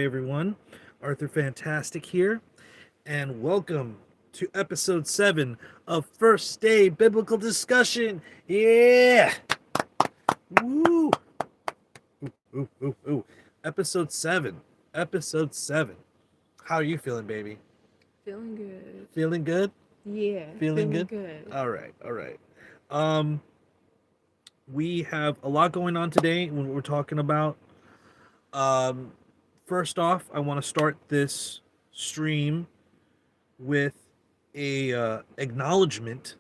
everyone. Arthur Fantastic here, and welcome to episode 7 of First Day Biblical Discussion. Yeah! Woo! Ooh, ooh, ooh. Episode 7. Episode 7. How are you feeling, baby? Feeling good. Feeling good? Yeah, Feeling feeling good? good. All right, all right. Um, we have a lot going on today when we're talking about. Um, First off, I want to start this stream with a acknowledgement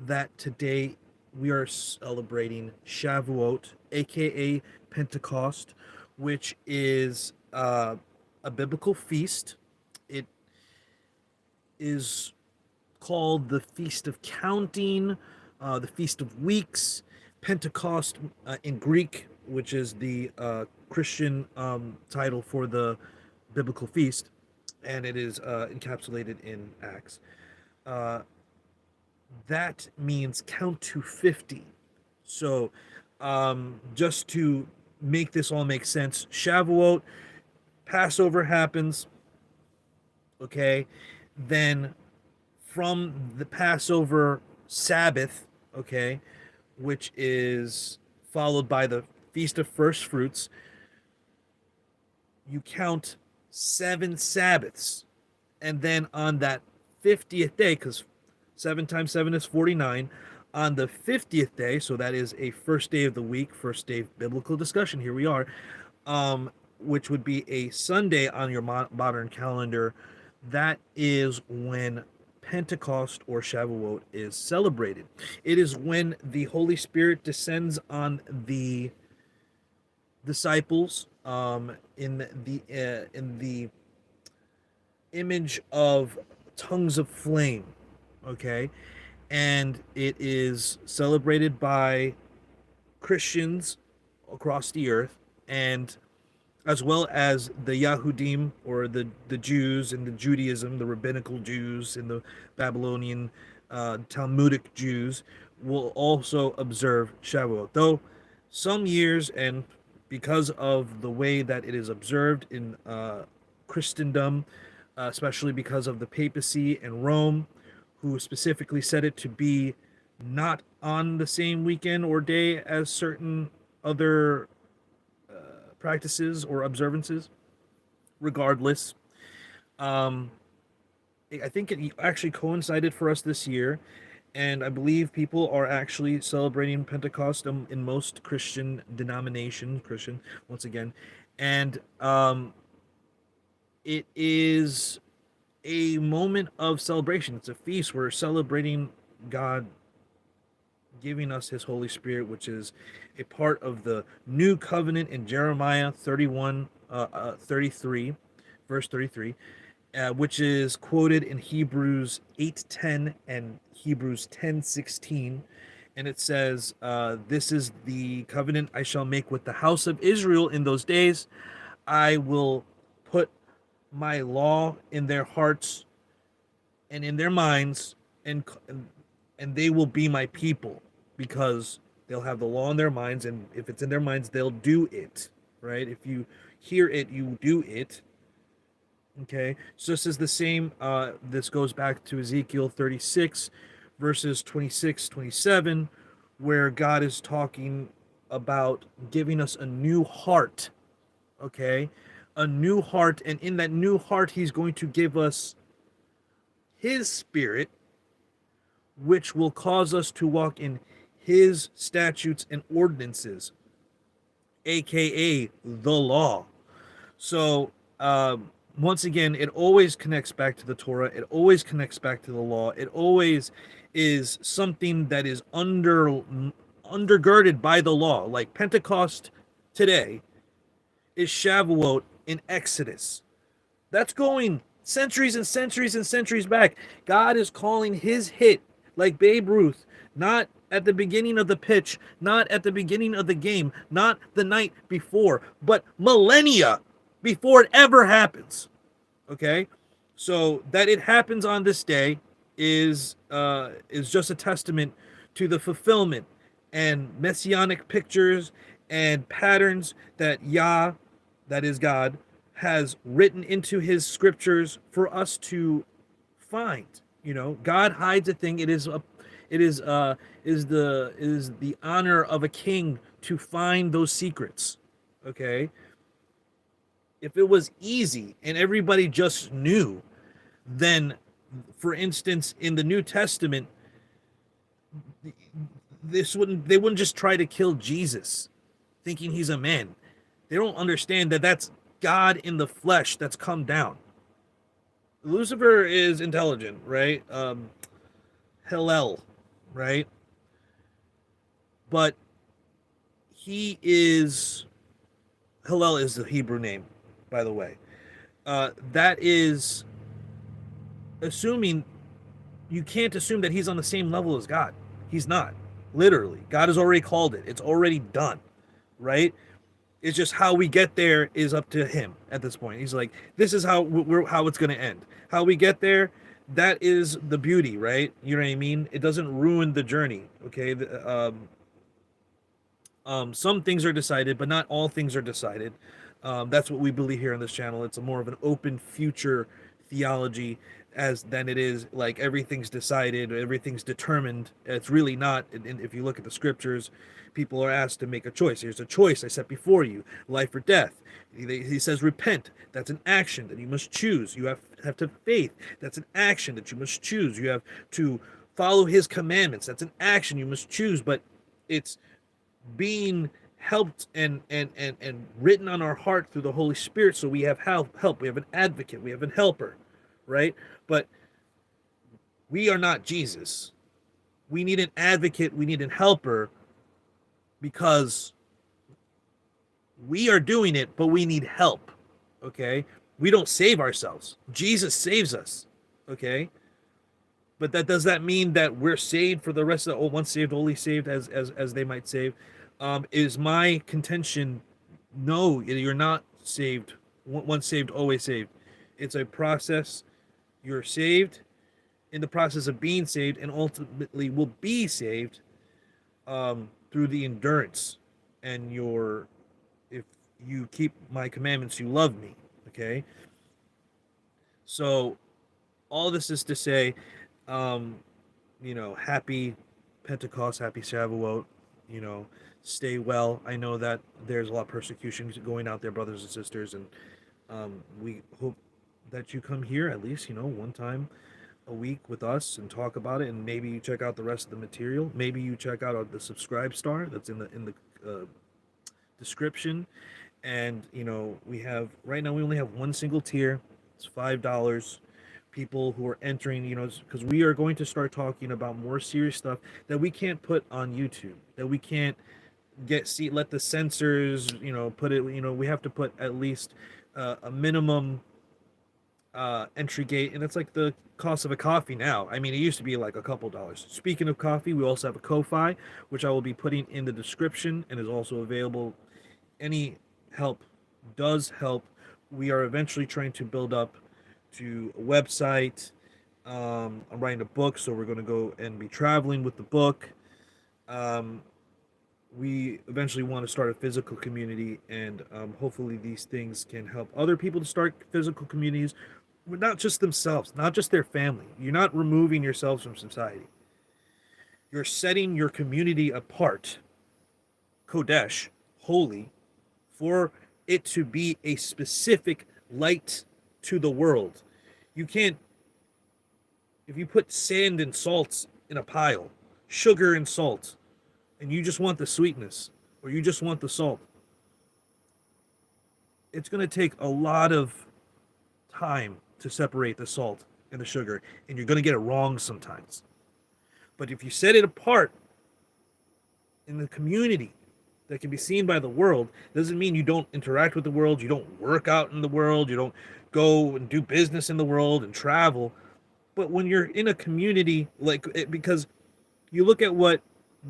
that today we are celebrating Shavuot, aka Pentecost, which is a biblical feast. It is called the Feast of Counting, the Feast of Weeks, Pentecost in Greek, which is the Christian title for the biblical feast, and it is encapsulated in Acts. Uh, that means count to 50. So, just to make this all make sense, Shavuot, Passover happens, okay? Then from the Passover Sabbath, okay, which is followed by the Feast of First Fruits, you count 7 Sabbaths. And then on that 50th day, because 7 times 7 is 49, on the 50th day, so that is a first day of the week, first day of biblical discussion, here we are, which would be a Sunday on your modern calendar, that is when Pentecost or Shavuot is celebrated. It is when the Holy Spirit descends on the disciples in the image of tongues of flame, okay, and it is celebrated by Christians across the earth, and as well as the Yahudim, or the Jews in the Judaism, the rabbinical Jews in the Babylonian Talmudic Jews, will also observe Shavuot. Though some years, and because of the way that it is observed in Christendom, especially because of the papacy and Rome, who specifically said it to be not on the same weekend or day as certain other practices or observances. Regardless, um, I think it actually coincided for us this year, and I believe people are actually celebrating Pentecost in most Christian denominations. Christian, once again, and it is a moment of celebration. It's a feast. We're celebrating God giving us his Holy Spirit, which is a part of the new covenant in Jeremiah 33, verse 33, which is quoted in Hebrews 8:10 and Hebrews 10:16. And it says, this is the covenant I shall make with the house of Israel in those days. I will put my law in their hearts and in their minds, and they will be my people, because they'll have the law in their minds, and if it's in their minds, they'll do it. Right? If you hear it, you do it. Okay, so this is the same. This goes back to Ezekiel 36, verses 26, 27, where God is talking about giving us a new heart. Okay, a new heart, and in that new heart, He's going to give us His Spirit, which will cause us to walk in His statutes and ordinances, aka the law. So, once again, it always connects back to the Torah. It always connects back to the law. It always is something that is undergirded by the law. Like Pentecost today is Shavuot in Exodus. That's going centuries and centuries and centuries back. God is calling his hit, like Babe Ruth, not at the beginning of the pitch, not at the beginning of the game, not the night before, but millennia before it ever happens. Okay? So that it happens on this day is just a testament to the fulfillment and messianic pictures and patterns that Yah, that is God, has written into his scriptures for us to find. You know, God hides a thing. It is the honor of a king to find those secrets. Okay? If it was easy and everybody just knew, then for instance in the New Testament, they wouldn't just try to kill Jesus thinking he's a man. They don't understand that that's God in the flesh that's come down. Lucifer is intelligent, right? Hillel, right? But Hillel is the Hebrew name, by the way. That is assuming, you can't assume that he's on the same level as God. He's not. Literally, God has already called it. It's already done, right? It's just how we get there is up to him at this point. He's like, this is how it's going to end. How we get there, that is the beauty, right? You know what I mean? It doesn't ruin the journey, okay? Some things are decided, but not all things are decided. That's what we believe here on this channel. It's a more of an open future theology than it is like everything's decided, everything's determined. It's really not. And if you look at the scriptures, people are asked to make a choice. Here's a choice I set before you: life or death. He says repent. That's an action that you must choose. You have to have faith. That's an action that you must choose. You have to follow his commandments. That's an action you must choose. But it's being helped and written on our heart through the Holy Spirit, so we have help. We have an advocate. We have a helper, right? But we are not Jesus. We need an advocate. We need a helper, because we are doing it, but we need help. Okay? We don't save ourselves. Jesus saves us. Okay? But does that mean that we're saved for the rest of the once saved, always saved, as they might say? Is my contention, no, you're not saved. Once saved, always saved. It's a process. You're saved in the process of being saved, and ultimately will be saved through the endurance and if you keep my commandments, you love me. Okay? So all this is to say, happy Pentecost, happy Shavuot, stay well. I know that there's a lot of persecution going out there, brothers and sisters, and we hope that you come here at least, one time a week with us and talk about it, and maybe you check out the rest of the material. Maybe you check out the subscribe star that's in the description. And we have right now, we only have one single tier. It's $5. People who are entering, because we are going to start talking about more serious stuff that we can't put on YouTube, that we can't let the censors put it. We have to put at least a minimum entry gate, and it's like the cost of a coffee now. I mean, it used to be like a couple dollars. Speaking of coffee, we also have a Ko-Fi, which I will be putting in the description, and is also available. Any help does help. We are eventually trying to build up to a website. I'm writing a book, so we're going to go and be traveling with the book. We eventually want to start a physical community, and hopefully these things can help other people to start physical communities, not just themselves, not just their family. You're not removing yourselves from society. You're setting your community apart, Kodesh, holy, for it to be a specific light to the world. You can't, if you put sand and salt in a pile, sugar and salt, and you just want the sweetness, or you just want the salt, it's going to take a lot of time to separate the salt and the sugar, and you're going to get it wrong sometimes. But if you set it apart in the community that can be seen by the world, doesn't mean you don't interact with the world, you don't work out in the world, you don't go and do business in the world and travel. But when you're in a community, because you look at what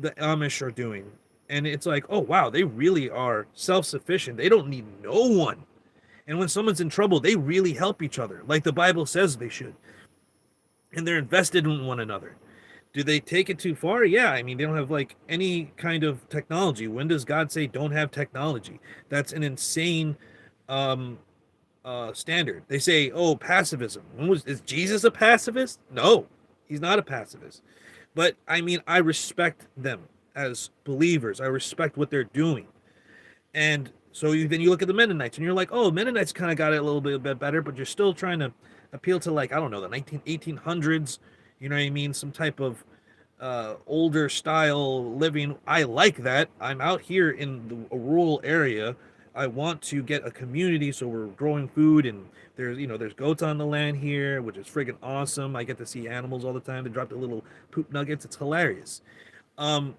the Amish are doing, and it's like, oh wow, they really are self-sufficient. They don't need no one. And when someone's in trouble, they really help each other, like the Bible says they should. And they're invested in one another. Do they take it too far? Yeah, I mean, they don't have like any kind of technology. When does God say don't have technology? That's an insane standard. They say, oh, pacifism. Is Jesus a pacifist? No, he's not a pacifist. But I mean, I respect them as believers. I respect what they're doing. And so then you look at the Mennonites and you're like, oh, Mennonites kind of got it a little bit better, but you're still trying to appeal to, like, I don't know, the 1800s, you know what I mean? Some type of older style living. I like that. I'm out here in a rural area. I want to get a community, so we're growing food, and there's goats on the land here, which is friggin' awesome. I get to see animals all the time. They drop the little poop nuggets. It's hilarious. Um,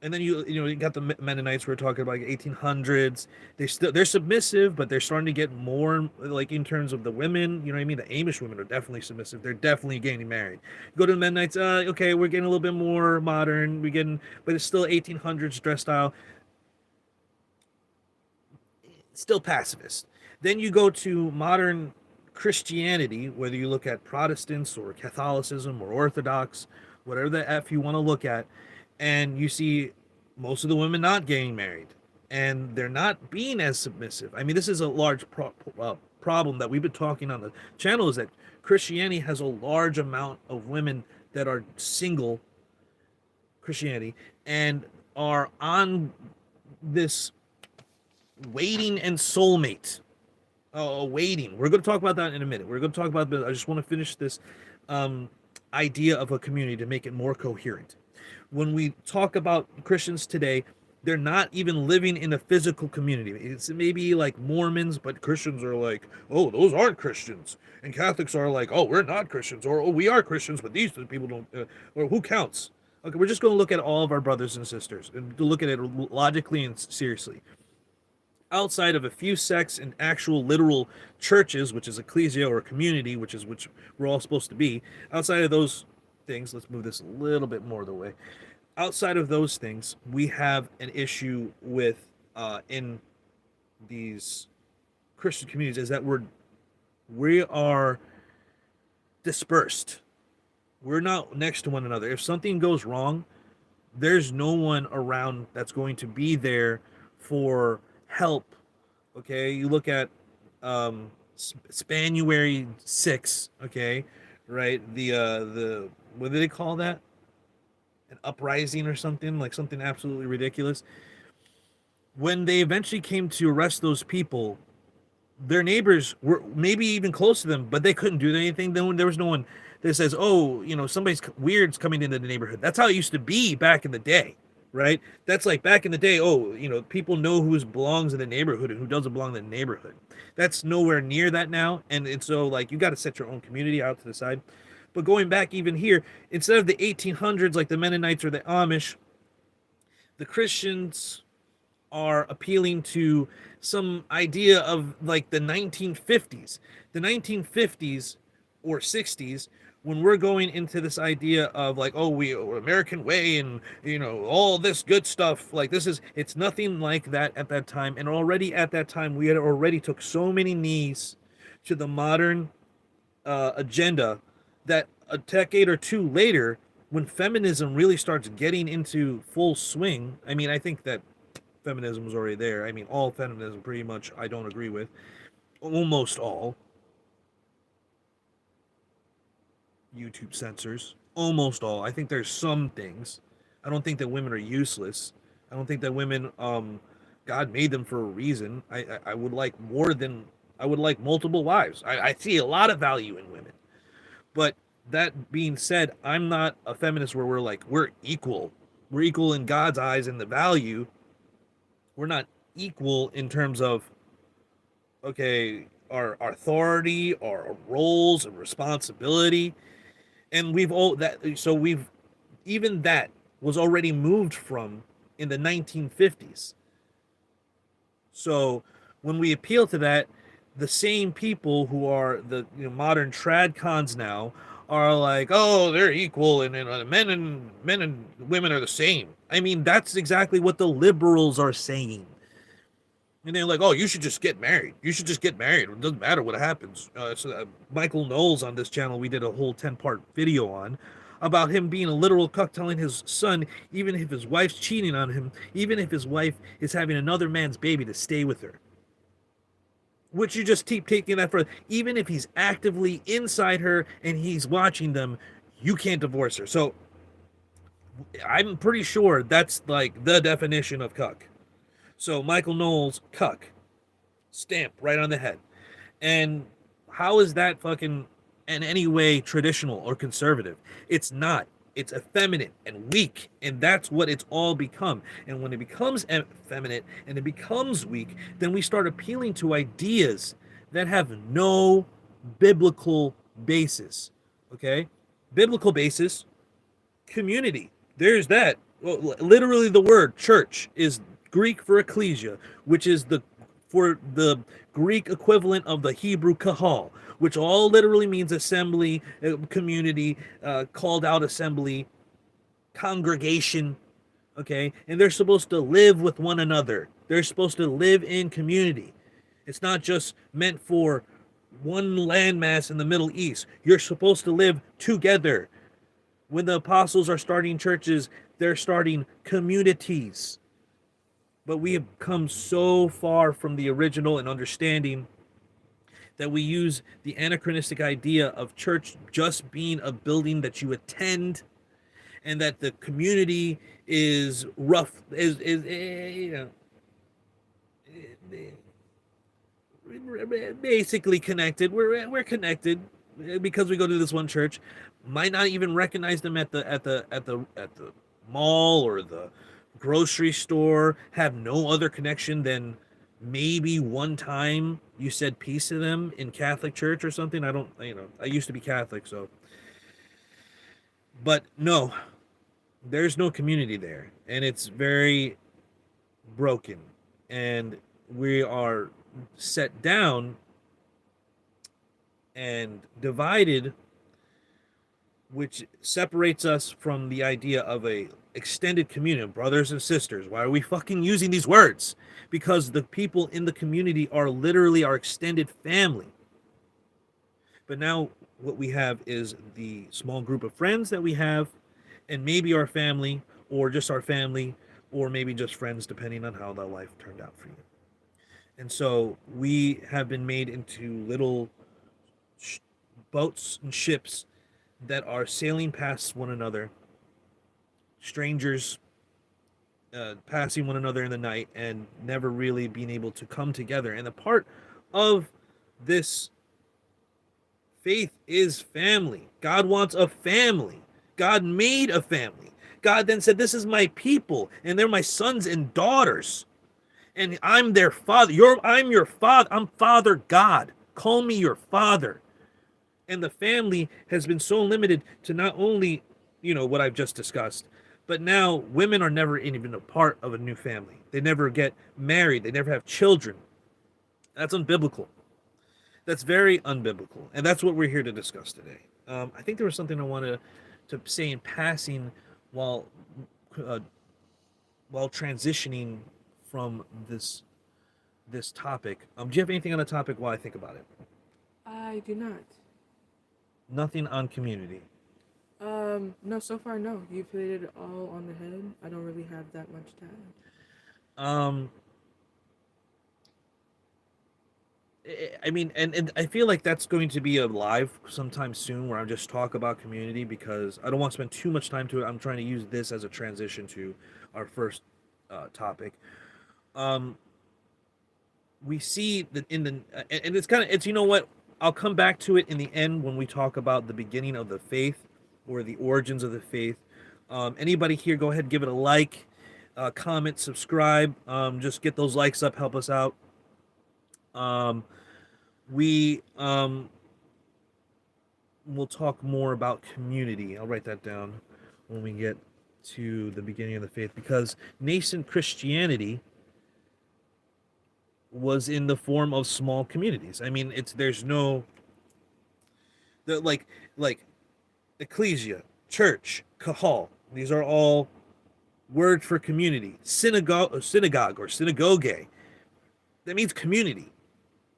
and then you got the Mennonites we're talking about, like 1800s. They're submissive, but they're starting to get more, like, in terms of the women. You know what I mean? The Amish women are definitely submissive. They're definitely getting married. You go to the Mennonites. Okay, we're getting a little bit more modern. But it's still 1800s dress style. Still pacifist. Then you go to modern Christianity, whether you look at Protestants or Catholicism or Orthodox, whatever the F you want to look at, and you see most of the women not getting married, and they're not being as submissive. I mean, this is a large problem that we've been talking on the channel, is that Christianity has a large amount of women that are single Christianity and are on this waiting and soulmate. Waiting. We're going to talk about that in a minute. We're going to talk about, but I just want to finish this idea of a community to make it more coherent. When we talk about Christians today, they're not even living in a physical community. It's maybe like Mormons, but Christians are like, oh, those aren't Christians. And Catholics are like, oh, we're not Christians. Or, oh, we are Christians, but these people don't, or who counts? Okay, we're just going to look at all of our brothers and sisters and to look at it logically and seriously. Outside of a few sects and actual literal churches, which is ecclesia or community, which we're all supposed to be, outside of those things, let's move this a little bit more the way. Outside of those things, we have an issue with in these Christian communities, is that we are dispersed. We're not next to one another. If something goes wrong, there's no one around that's going to be there for help. Okay, you look at Spanuary 6, okay, right? The what do they call that? An uprising or something, like something absolutely ridiculous. When they eventually came to arrest those people, their neighbors were maybe even close to them, but they couldn't do anything. Then there was no one that says, oh, somebody's weird's coming into the neighborhood. That's how it used to be back in the day, right? That's like back in the day, oh, people know who belongs in the neighborhood and who doesn't belong in the neighborhood. That's nowhere near that now. And so, like, you got to set your own community out to the side. But going back even here, instead of the 1800s, like the Mennonites or the Amish, the Christians are appealing to some idea of like the 1950s. The 1950s or 60s, when we're going into this idea of like, oh, we're American way and, all this good stuff. Like it's nothing like that at that time. And already at that time, we had already took so many knees to the modern agenda that a decade or two later, when feminism really starts getting into full swing, I mean, I think that feminism was already there. I mean, all feminism pretty much I don't agree with. Almost all. YouTube censors. Almost all. I think there's some things. I don't think that women are useless. I don't think that women, God made them for a reason. I would like I would like multiple wives. I see a lot of value in women. But that being said, I'm not a feminist where we're equal. We're equal in God's eyes in the value. We're not equal in terms of, okay, our authority, our roles and responsibility. And even that was already moved from in the 1950s. So when we appeal to that, the same people who are the modern trad cons now are like, oh, they're equal, and men and women are the same. I mean, that's exactly what the liberals are saying. And they're like, oh, you should just get married. You should just get married. It doesn't matter what happens. Michael Knowles on this channel, we did a whole 10-part video on about him being a literal cuck, telling his son, even if his wife's cheating on him, even if his wife is having another man's baby, to stay with her. which you just keep taking that further. Even if he's actively inside her and he's watching them, you can't divorce her. So I'm pretty sure that's like the definition of cuck. So Michael Knowles, cuck, stamp right on the head. And how is that fucking in any way traditional or conservative? It's not. It's effeminate and weak, and that's what it's all become. And when it becomes effeminate and it becomes weak, then we start appealing to ideas that have no biblical basis. Okay? Biblical basis, community. There's that. Well, literally, the word church is Greek for ecclesia, which is the for the Greek equivalent of the Hebrew kahal, which all literally means assembly, community, called out assembly, congregation. Okay, and they're supposed to live with one another. They're supposed to live in community. It's not just meant for one landmass in the Middle East. You're supposed to live together. When the apostles are starting churches, they're starting communities. But we have come so far from the original and understanding that we use the anachronistic idea of church just being a building that you attend, and that the community is rough, is you know, basically connected. We're connected because we go to this one church. Might not even recognize them at the mall or the grocery store. Have no other connection than maybe one time you said peace to them in Catholic church or something. I don't, I used to be Catholic, so. But no, there's no community there, and it's very broken, and we are set down and divided, which separates us from the idea of a extended community of brothers and sisters. Why are we fucking using these words? Because the people in the community are literally our extended family. But now what we have is the small group of friends that we have, and maybe our family, or just our family, or maybe just friends, depending on how that life turned out for you. And so we have been made into little boats and ships that are sailing past one another, strangers passing one another in the night, and never really being able to come together. And the part of this faith is family. God wants a family. God made a family. God then said, this is my people, and they're my sons and daughters, and I'm their father. I'm your father. I'm Father God. Call me your father. And the family has been so limited to not only, what I've just discussed, but now women are never even a part of a new family. They never get married. They never have children. That's unbiblical. That's very unbiblical. And that's what we're here to discuss today. I think there was something I wanted to say in passing while transitioning from this topic. Do you have anything on the topic while I think about it? I do not. Nothing on community. No, so far, no. You've hit it all on the head. I don't really have that much time. I mean, and I feel like that's going to be a live sometime soon where I just talk about community, because I don't want to spend too much time to it. I'm trying to use this as a transition to our first topic. We see that and it's you know what? I'll come back to it in the end when we talk about the beginning of the faith or the origins of the faith. Anybody here, go ahead, give it a like, comment, subscribe. Just get those likes up, help us out. We'll talk more about community. I'll write that down when we get to the beginning of the faith, because nascent Christianity was in the form of small communities. I mean, there's no like ecclesia, church, kahal. These are all words for community. Synagogue or synagogue. That means community.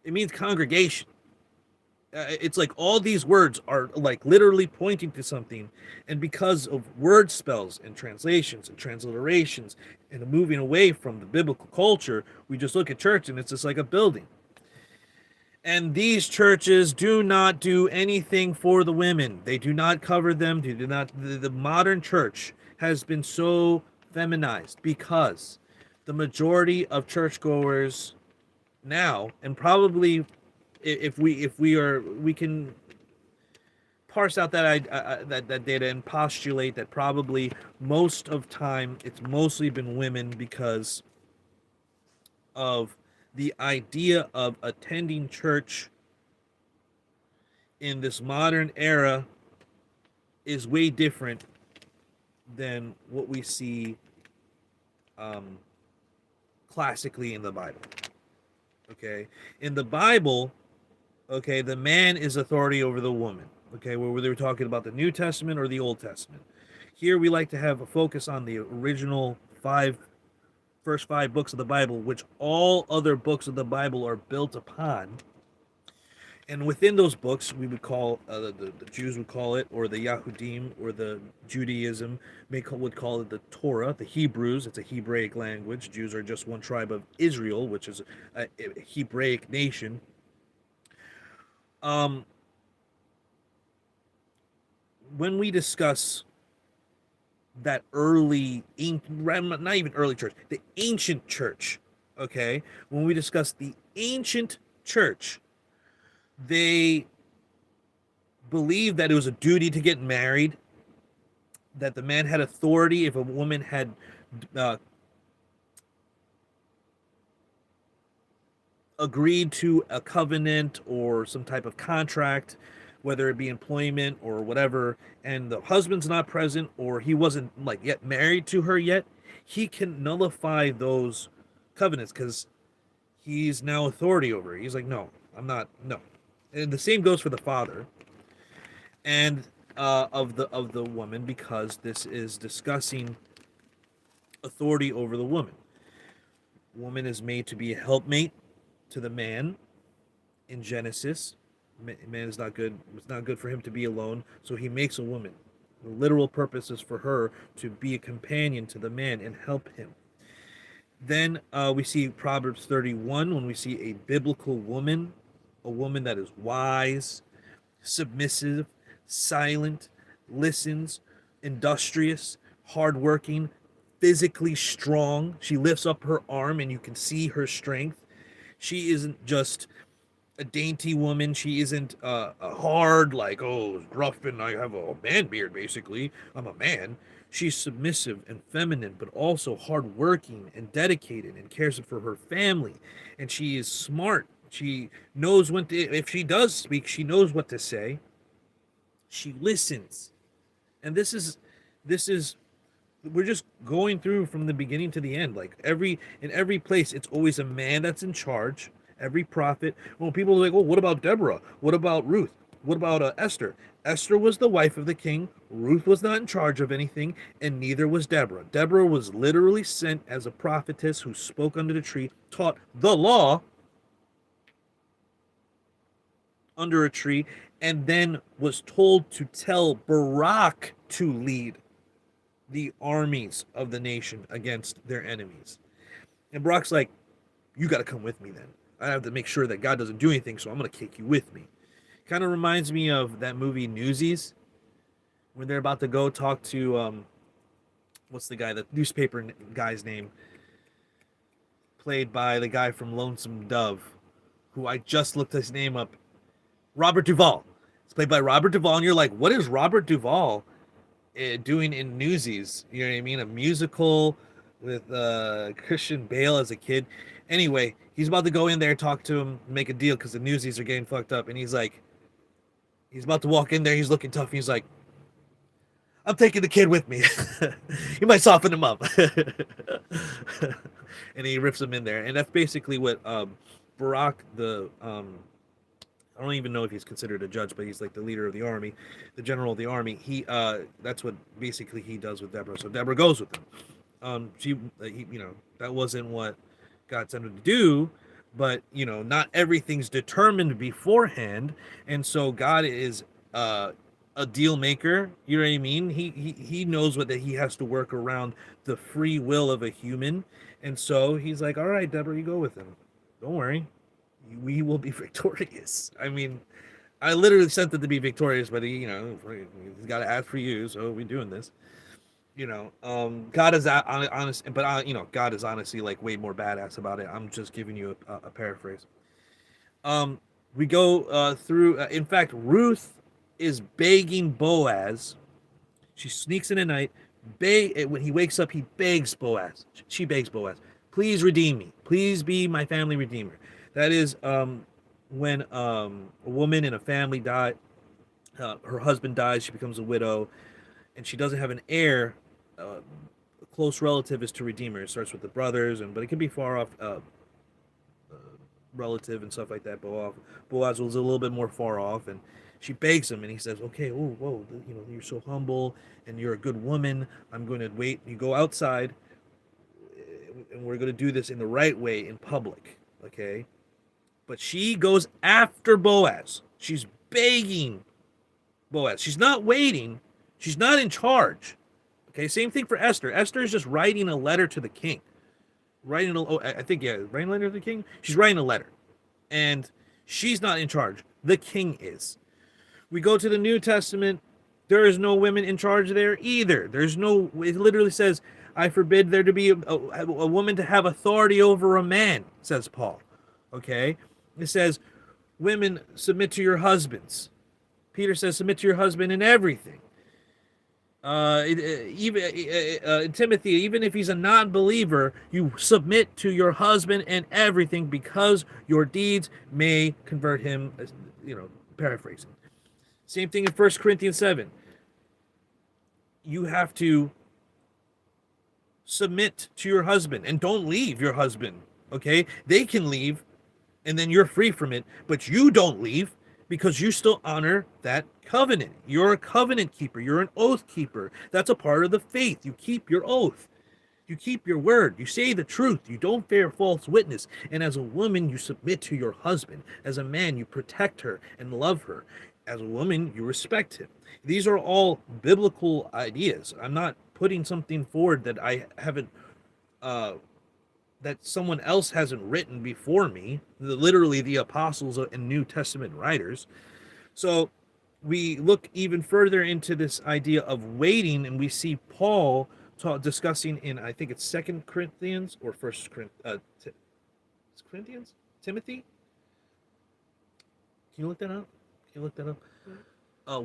It means congregation. It's like all these words are like literally pointing to something, and because of word spells and translations and transliterations and moving away from the biblical culture, we just look at church and it's just like a building. And these churches do not do anything for the women. They do not cover them. They do not. The modern church has been so feminized because the majority of churchgoers now, and probably if we can parse out that data and postulate that probably most of time it's mostly been women because of the idea of attending church in this modern era is way different than what we see um, classically in the Bible. Okay, in the Bible, okay, the man is authority over the woman. Okay, whether we're talking about the New Testament or the Old Testament. Here we like to have a focus on the original first five books of the Bible, which all other books of the Bible are built upon. And within those books, we would call the Jews would call it, or the Yahudim, or the Judaism would call it the Torah. The Hebrews, it's a Hebraic language. Jews are just one tribe of Israel, which is a Hebraic nation. Um, when we discuss that early, not even early church, the ancient church, okay, when we discuss the ancient church, they believed that it was a duty to get married, that the man had authority if a woman had uh, agreed to a covenant or some type of contract, whether it be employment or whatever, and the husband's not present or he wasn't like yet married to her yet, he can nullify those covenants because he's now authority over her. He's like, no, I'm not, no. And the same goes for the father and of the woman, because this is discussing authority over the woman. Woman is made to be a helpmate to the man in Genesis. Man is not good. It's not good for him to be alone, so he makes a woman. The literal purpose is for her to be a companion to the man and help him. Then we see Proverbs 31 when we see a biblical woman, a woman that is wise, submissive, silent, listens, industrious, hardworking, physically strong. She lifts up her arm and you can see her strength. She isn't just a dainty woman. She isn't a hard, like, oh, gruff and I have a man beard, basically. I'm a man. She's submissive and feminine, but also hardworking and dedicated and cares for her family. And she is smart. She knows when to, if she does speak, she knows what to say. She listens. And this is we're just going through from the beginning to the end. Like in every place, it's always a man that's in charge. Every prophet. Well, people are like, oh, what about Deborah? What about Ruth? What about Esther? Esther was the wife of the king. Ruth was not in charge of anything, and neither was Deborah. Deborah was literally sent as a prophetess who spoke under the tree, taught the law under a tree, and then was told to tell Barak to lead the armies of the nation against their enemies. And Barak's like, you got to come with me then. I have to make sure that God doesn't do anything, so I'm going to kick you with me. Kind of reminds me of that movie Newsies, when they're about to go talk to, what's the newspaper guy's name? Played by the guy from Lonesome Dove, who I just looked his name up. Robert Duvall. It's played by Robert Duvall, and you're like, what is Robert Duvall doing in Newsies? You know what I mean? A musical with Christian Bale as a kid. Anyway, he's about to go in there, talk to him, make a deal because the Newsies are getting fucked up. And he's about to walk in there. He's looking tough. He's like, I'm taking the kid with me. You might soften him up. And he rips him in there. And that's basically what Barak, I don't even know if he's considered a judge, but he's like the leader of the army, the general of the army. That's what basically he does with Deborah. So Deborah goes with him. That wasn't what God sent her to do, but not everything's determined beforehand, and so God is a deal maker. You know what I mean? He knows that he has to work around the free will of a human, and so he's like, all right, Deborah, you go with him. Don't worry. we will be victorious. I mean, I literally sent it to be victorious, but he's got to ask for you, so we're doing this. God is honest, but God is honestly like way more badass about it. I'm just giving you a paraphrase. Um, we go through. In fact, Ruth is begging Boaz. She sneaks in at night. When he wakes up, he begs Boaz. She begs Boaz, please redeem me. Please be my family redeemer. That is when a woman in a family died. Her husband dies. She becomes a widow, and she doesn't have an heir. A close relative is to redeem her. It starts with the brothers, but it can be far off relative and stuff like that. Boaz was a little bit more far off, and she begs him, and he says, "Okay, oh, whoa, you're so humble, and you're a good woman. I'm going to wait. You go outside, and we're going to do this in the right way in public, okay?" But she goes after Boaz. She's begging Boaz. She's not waiting. She's not in charge. Okay, same thing for Esther. Esther is just writing a letter to the king. Writing a letter to the king. She's writing a letter, and she's not in charge. The king is. We go to the New Testament. There is no women in charge there either. There's no. It literally says, "I forbid there to be a woman to have authority over a man," says Paul. Okay, it says, "Women, submit to your husbands." Peter says, "Submit to your husband in everything." Timothy, even if he's a non-believer, you submit to your husband and everything because your deeds may convert him. Paraphrasing. Same thing in 1 Corinthians 7. You have to submit to your husband and don't leave your husband. Okay, they can leave, and then you're free from it, but you don't leave, because you still honor that covenant. You're a covenant keeper. You're an oath keeper. That's a part of the faith. You keep your oath. You keep your word. You say the truth. You don't bear false witness. And as a woman, you submit to your husband. As a man, you protect her and love her. As a woman, you respect him. These are all biblical ideas. I'm not putting something forward that I haven't that someone else hasn't written before me, literally the apostles and New Testament writers. So we look even further into this idea of waiting, and we see Paul discussing in, I think it's 2 Corinthians or 1 Corinthians? Timothy? Can you look that up?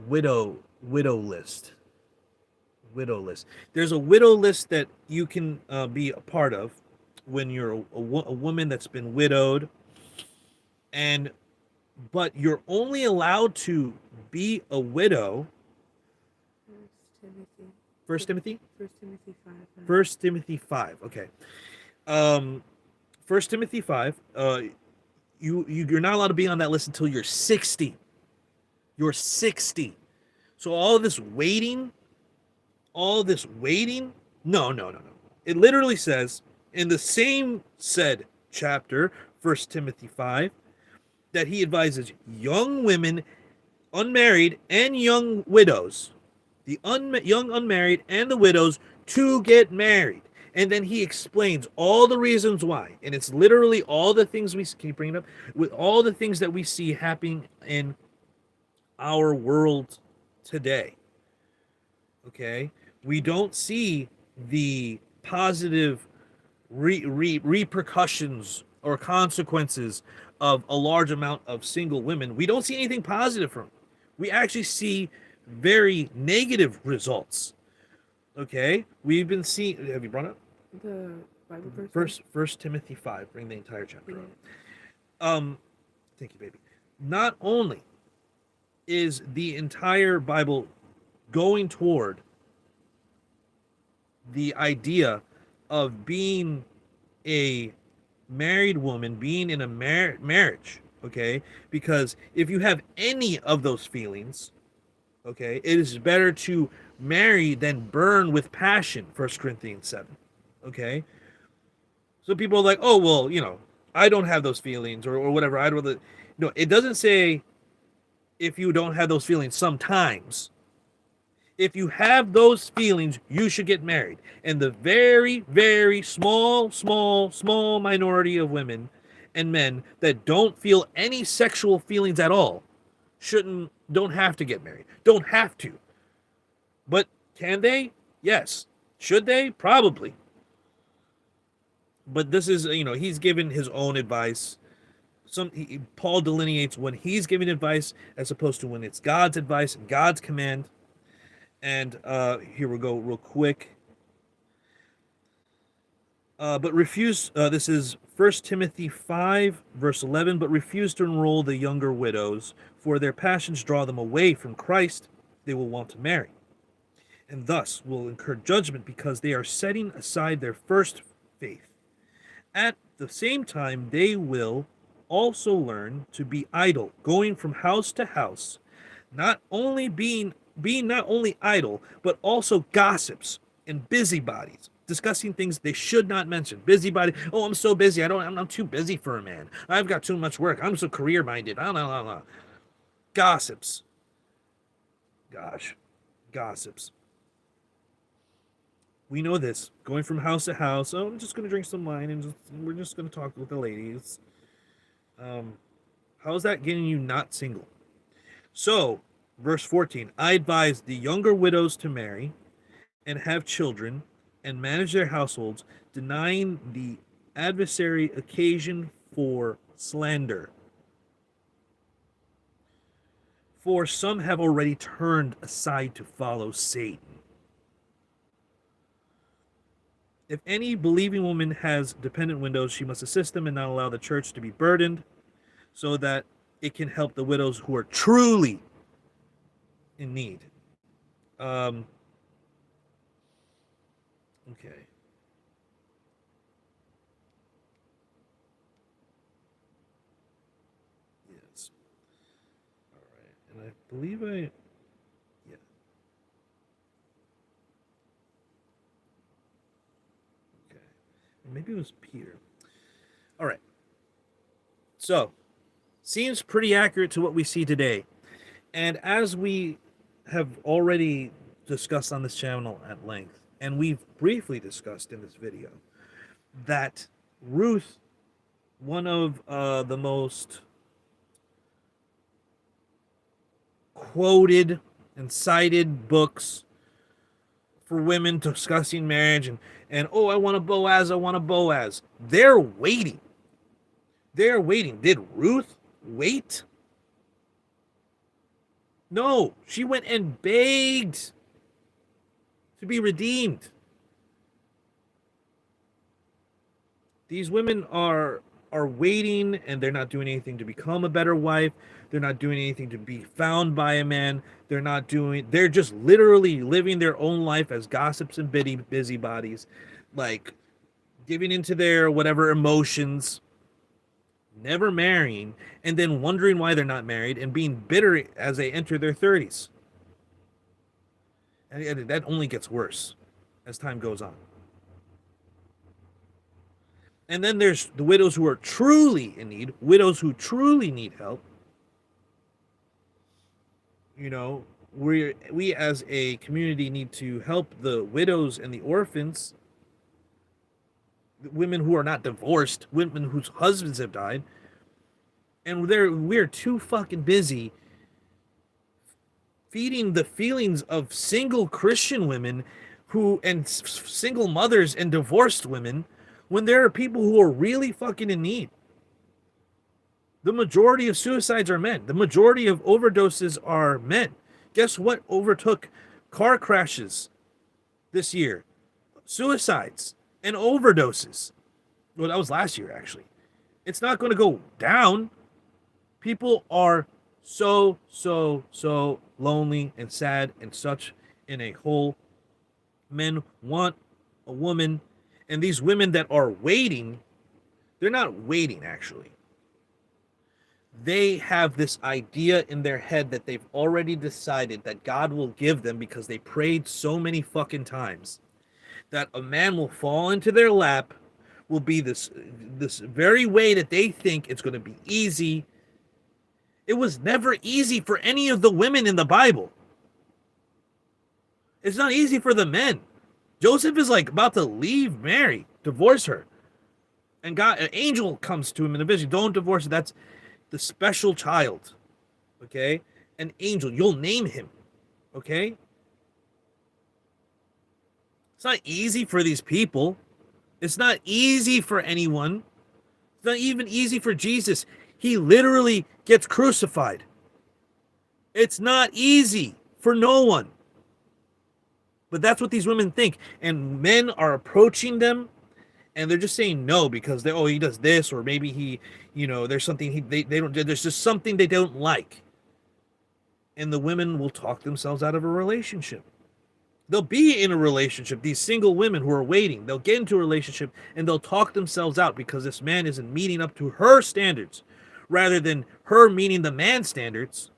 Widow list. Widow list. There's a widow list that you can be a part of when you're a woman that's been widowed, but you're only allowed to be a widow. First Timothy 5. 1 Timothy 5. Okay. 1 Timothy 5. You're not allowed to be on that list until you're 60. You're 60. So all this waiting. No. It literally says in the same said chapter, 1 Timothy 5, that he advises young women, unmarried, and young widows, the young unmarried and the widows, to get married. And then he explains all the reasons why. And it's literally all the things can you bring it up? With all the things that we see happening in our world today. Okay? We don't see the positive repercussions or consequences of a large amount of single women. We don't see anything positive from it. We actually see very negative results. Okay, we've been seeing. Have you brought up the Bible verse? First Timothy 5. Bring the entire chapter Yeah. up. Thank you, baby. Not only is the entire Bible going toward the idea of being a married woman, being in a marriage, okay? Because if you have any of those feelings, okay, it is better to marry than burn with passion, 1 Corinthians 7, okay? So people are like, oh, well, I don't have those feelings or whatever. I'd rather... No, it doesn't say if you don't have those feelings sometimes. If you have those feelings, you should get married. And the very, very small minority of women and men that don't feel any sexual feelings at all don't have to get married. Don't have to. But can they? Yes. Should they? Probably. But this is, he's given his own advice. Paul delineates when he's giving advice as opposed to when it's God's advice and God's command. And here we go real quick. But refuse, this is 1 Timothy 5, verse 11, but refuse to enroll the younger widows, for their passions draw them away from Christ. They will want to marry, and thus will incur judgment because they are setting aside their first faith. At the same time, they will also learn to be idle, going from house to house, not only being not only idle, but also gossips and busybodies, discussing things they should not mention. Busybody. Oh, I'm so busy. I'm too busy for a man. I've got too much work. I'm so career minded. I don't know. Gossips. Gosh, gossips. We know this. Going from house to house. Oh, I'm just going to drink some wine and we're just going to talk with the ladies. How is that getting you not single? So, verse 14. I advise the younger widows to marry and have children and manage their households, denying the adversary occasion for slander. For some have already turned aside to follow Satan. If any believing woman has dependent widows, she must assist them and not allow the church to be burdened, so that it can help the widows who are truly in need. Okay. Yes. All right. And I believe yeah. Okay. Maybe it was Peter. All right. So, seems pretty accurate to what we see today. And as we have already discussed on this channel at length, and we've briefly discussed in this video, that Ruth, one of the most quoted and cited books for women discussing marriage, and oh, I want a Boaz. They're waiting. Did Ruth wait? No, she went and begged to be redeemed. These women are waiting, and they're not doing anything to become a better wife. They're not doing anything to be found by a man. They're just literally living their own life as gossips and busybodies, like giving into their whatever emotions, never marrying, and then wondering why they're not married and being bitter as they enter their 30s. And that only gets worse as time goes on. And then there's the widows who are truly in need, widows who truly need help. We as a community need to help the widows and the orphans, women who are not divorced, women whose husbands have died, and we're too fucking busy feeding the feelings of single Christian women and single mothers and divorced women, when there are people who are really fucking in need. The majority of suicides are men. The majority of overdoses are men. Guess what overtook car crashes this year? Suicides and overdoses. Well, that was last year, actually. It's not going to go down. People are so lonely and sad and such in a hole. Men want a woman, and these women that are waiting, they're not waiting, actually. They have this idea in their head that they've already decided that God will give them because they prayed so many fucking times, that a man will fall into their lap, will be this very way that they think it's going to be easy. It was never easy for any of the women in the Bible. It's not easy for the men. Joseph is like about to leave Mary, divorce her. And God, an angel comes to him in a vision. Don't divorce it. That's the special child. Okay? An angel. You'll name him. Okay? It's not easy for these people. It's not easy for anyone. It's not even easy for Jesus. He literally gets crucified. It's not easy for no one. But that's what these women think. And men are approaching them and they're just saying no because they, oh, he does this, or maybe he, there's something they don't, there's just something they don't like. And the women will talk themselves out of a relationship. They'll be in a relationship, these single women who are waiting, they'll get into a relationship and they'll talk themselves out because this man isn't meeting up to her standards rather than her meeting the man's standards,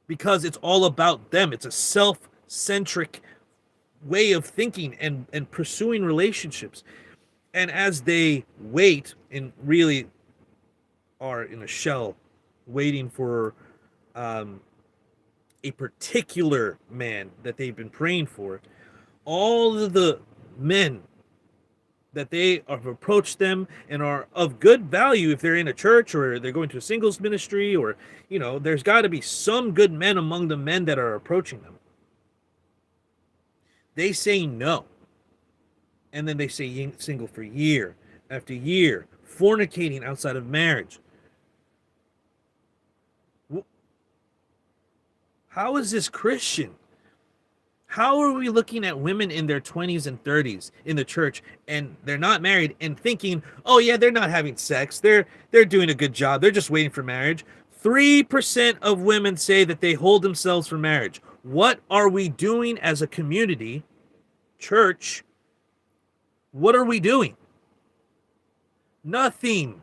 because it's all about them. It's a self-centric way of thinking and pursuing relationships. And as they wait and really are in a shell waiting for a particular man that they've been praying for, all of the men that they have approached them and are of good value, if they're in a church or they're going to a singles ministry, or there's got to be some good men among the men that are approaching them, they say no. And then they stay single for year after year, fornicating outside of marriage. How is this Christian? How are we looking at women in their 20s and 30s in the church and they're not married and thinking, oh yeah, they're not having sex. They're doing a good job. They're just waiting for marriage. 3% of women say that they hold themselves for marriage. What are we doing as a community, church? What are we doing? Nothing.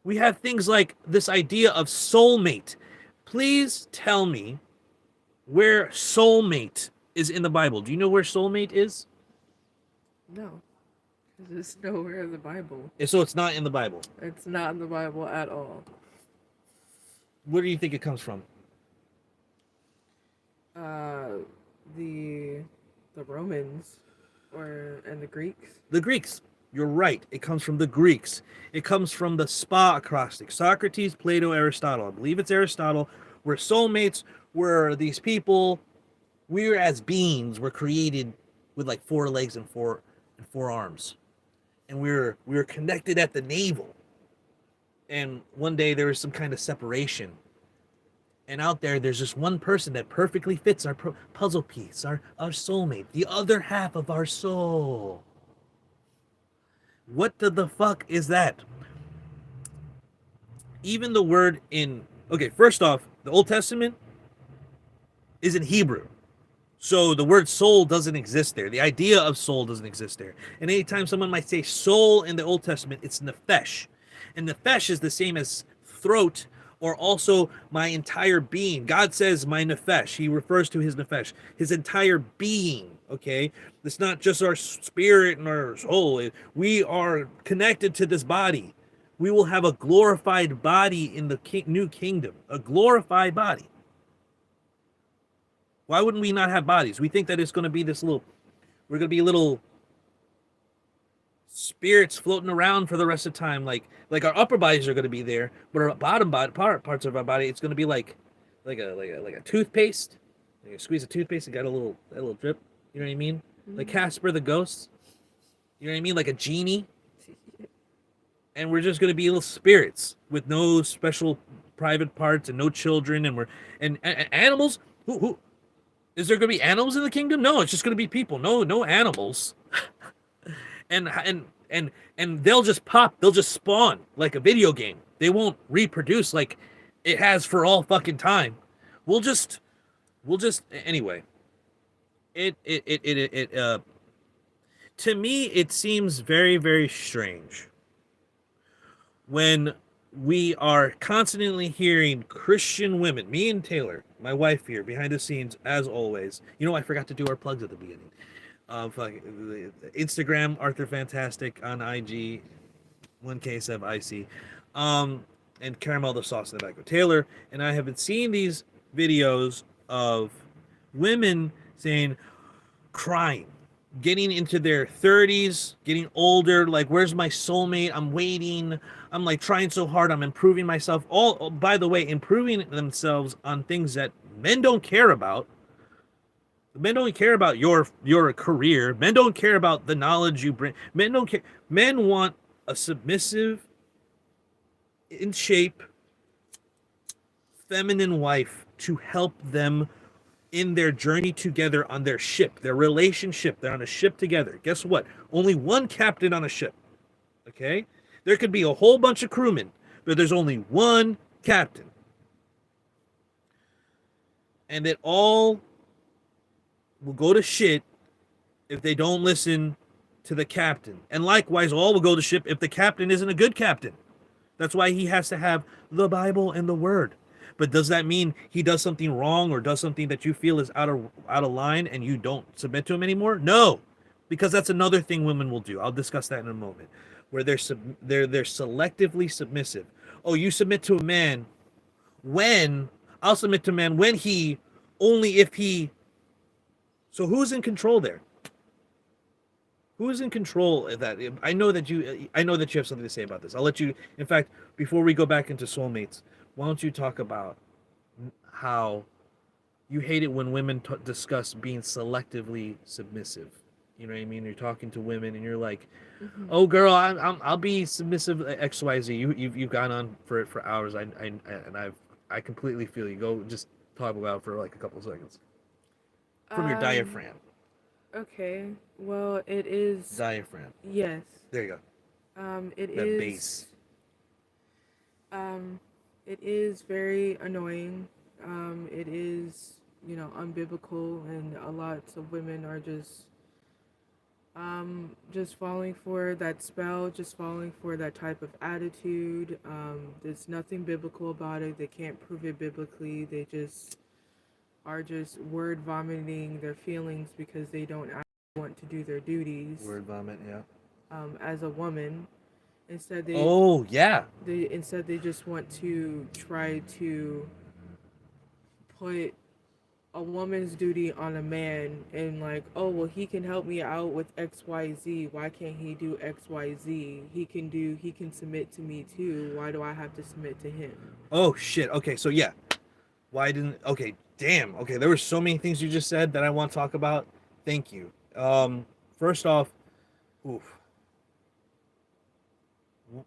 We have things like this idea of soulmate. Please tell me where soulmate is in the Bible. Do you know where soulmate is? No. Because it's nowhere in the Bible. So it's not in the Bible. It's not in the Bible at all. Where do you think it comes from? The Romans and the Greeks. The Greeks. You're right. It comes from the Greeks. It comes from the SPA acrostic. Socrates, Plato, Aristotle. I believe it's Aristotle. Where soulmates were these people. We as beings were created with like 4 legs and four arms. And we were connected at the navel. And one day there was some kind of separation. And out there's just one person that perfectly fits our puzzle piece, our soulmate, the other half of our soul. What the fuck is that? Even the word first off, the Old Testament is in Hebrew. So the word soul doesn't exist there. The idea of soul doesn't exist there. And anytime someone might say soul in the Old Testament, it's nefesh. And nefesh is the same as throat, or also my entire being. God says my nefesh. He refers to his nefesh, his entire being. Okay, it's not just our spirit and our soul. We are connected to this body. We will have a glorified body in the new kingdom, a glorified body. Why wouldn't we not have bodies? We think that it's going to be we're going to be little spirits floating around for the rest of the time. Like our upper bodies are going to be there, but our bottom parts of our body, it's going to be like a toothpaste. You squeeze a toothpaste and got a little drip. You know what I mean? Mm-hmm. Like Casper the Ghost. You know what I mean? Like a genie. And we're just going to be little spirits with no special private parts and no children. And animals. Who is there going to be animals in the kingdom? No, it's just going to be people. No animals. and they'll just pop. They'll just spawn like a video game. They won't reproduce like it has for all fucking time. We'll just anyway. To me, it seems very, very strange when we are constantly hearing Christian women, me and Taylor, my wife here, behind the scenes, as always. I forgot to do our plugs at the beginning. Instagram, Arthur Fantastic, on IG, 1K7IC, and Caramel the Sauce in the back of Taylor. And I have been seeing these videos of women crying getting into their 30s, getting older, like where's my soulmate? I'm waiting. I'm like trying so hard. I'm improving myself. All, by the way, improving themselves on things that men don't care about. Men don't care about your career. Men don't care about the knowledge you bring. Men don't care. Men want a submissive, in shape, feminine wife to help them in their journey together on their ship, their relationship. They're on a ship together. Guess what? Only one captain on a ship. Okay? There could be a whole bunch of crewmen, but there's only one captain. And it all will go to shit if they don't listen to the captain. And likewise, all will go to shit if the captain isn't a good captain. That's why he has to have the Bible and the Word. But does that mean he does something wrong or does something that you feel is out of line and you don't submit to him anymore? No, because that's another thing women will do. I'll discuss that in a moment, where they're selectively submissive. Oh, you submit to a man when I'll submit to a man when he only if he. So who's in control there? Who is in control of that? I know that you have something to say about this. I'll let you. In fact, before we go back into soulmates, why don't you talk about how you hate it when women discuss being selectively submissive? You know what I mean? You're talking to women and you're like, "Oh, girl, I'll be submissive X Y Z." You've gone on for it for hours. I completely feel you. Go just talk about it for like a couple of seconds from your diaphragm. Okay. Well, it is Diaphragm. yes. There you go. It That is bass. it is very annoying. It is, unbiblical, and a lot of women are just falling for that spell, just falling for that type of attitude. There's nothing biblical about it. They can't prove it biblically. They just are just word vomiting their feelings because they don't actually want to do their duties. Word vomit, yeah. As a woman, instead they Oh yeah. they just want to try to put a woman's duty on a man, and like, oh well, he can help me out with XYZ. Why can't he do XYZ? He can submit to me too. Why do I have to submit to him? Oh shit. Okay, so yeah. Why didn't okay, damn. Okay, there were so many things you just said that I want to talk about. Thank you. First off, oof.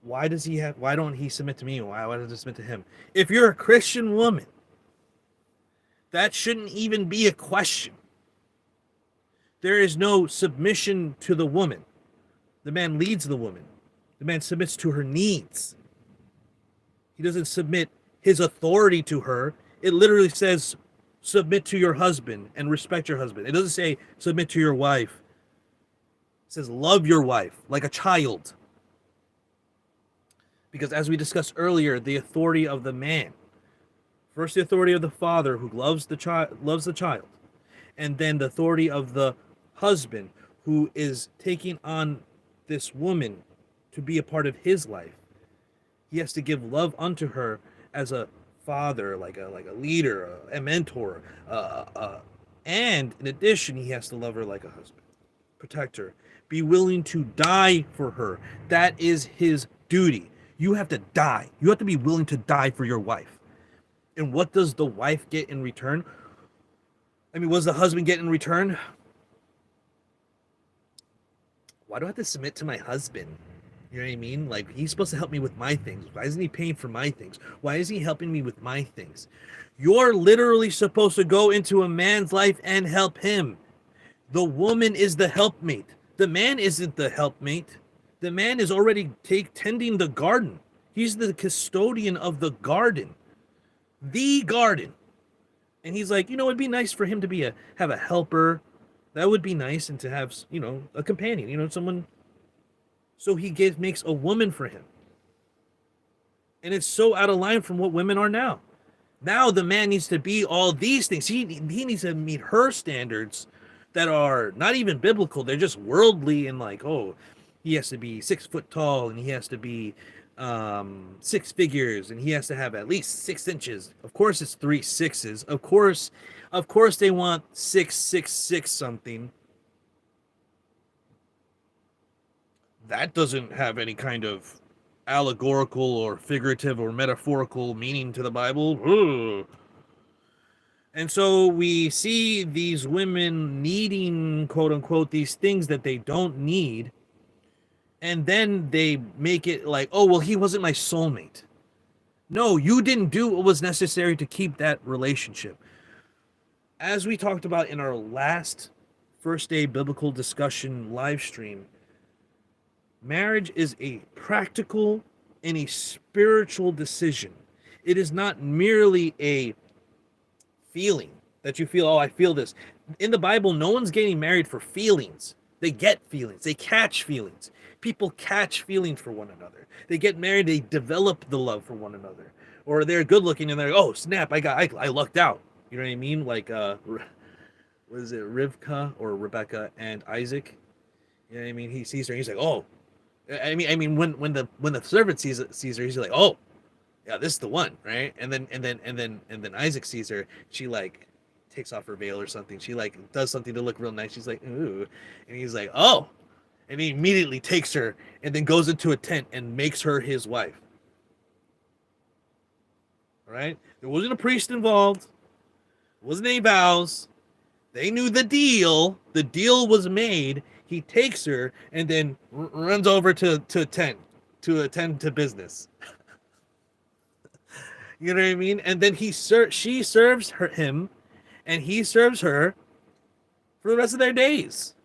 Why don't he submit to me? Why does he submit to him? If you're a Christian woman, that shouldn't even be a question. There is no submission to the woman. The man leads the woman. The man submits to her needs. He doesn't submit his authority to her. It literally says submit to your husband and respect your husband. It doesn't say submit to your wife. It says love your wife like a child. Because as we discussed earlier, the authority of the man. First, the authority of the father who loves the child, and then the authority of the husband who is taking on this woman to be a part of his life. He has to give love unto her as a father, like a leader, a mentor, and in addition, he has to love her like a husband, protect her, be willing to die for her. That is his duty. You have to die. You have to be willing to die for your wife. And what does the wife get in return? I mean, what does the husband get in return? Why do I have to submit to my husband? You know what I mean? Like, he's supposed to help me with my things. Why isn't he paying for my things? Why is he helping me with my things? You're literally supposed to go into a man's life and help him. The woman is the helpmate. The man isn't the helpmate. The man is already tending the garden. He's the custodian of the garden. The garden. And he's like, it'd be nice for him to have a helper. That would be nice, and to have, a companion, someone. So he makes a woman for him. And it's so out of line from what women are now. Now the man needs to be all these things. He needs to meet her standards that are not even biblical. They're just worldly, and like, oh, he has to be 6 foot tall, and he has to be 6 figures, and he has to have at least 6 inches. Of course it's 3 6s. Of course they want 6 6 6 something. that doesn't have any kind of allegorical or figurative or metaphorical meaning to the Bible. Ugh. And so we see these women needing, quote unquote, these things that they don't need. And then they make it like, oh, well, he wasn't my soulmate. No, you didn't do what was necessary to keep that relationship. As we talked about in our last first day biblical discussion live stream, marriage is a practical and a spiritual decision. It is not merely a feeling that you feel, oh, I feel this. In the Bible, no one's getting married for feelings. They get feelings. They catch feelings. People catch feelings for one another. They get married. They develop the love for one another. Or they're good looking and they're like, oh snap, I lucked out. You know what I mean? Like what is it, Rivka or Rebecca and Isaac? You know what I mean? He sees her. He's like, oh. I mean, when the servant sees her, he's like, oh, yeah, this is the one, right? And then Isaac sees her. She like takes off her veil or something. She like does something to look real nice. She's like, ooh, and he's like, oh, and he immediately takes her and then goes into a tent and makes her his wife. All right, there wasn't a priest involved. There wasn't any vows. They knew the deal. The deal was made. He takes her and then runs over to tent to attend to business. You know what I mean? And then she serves him, and he serves her for the rest of their days.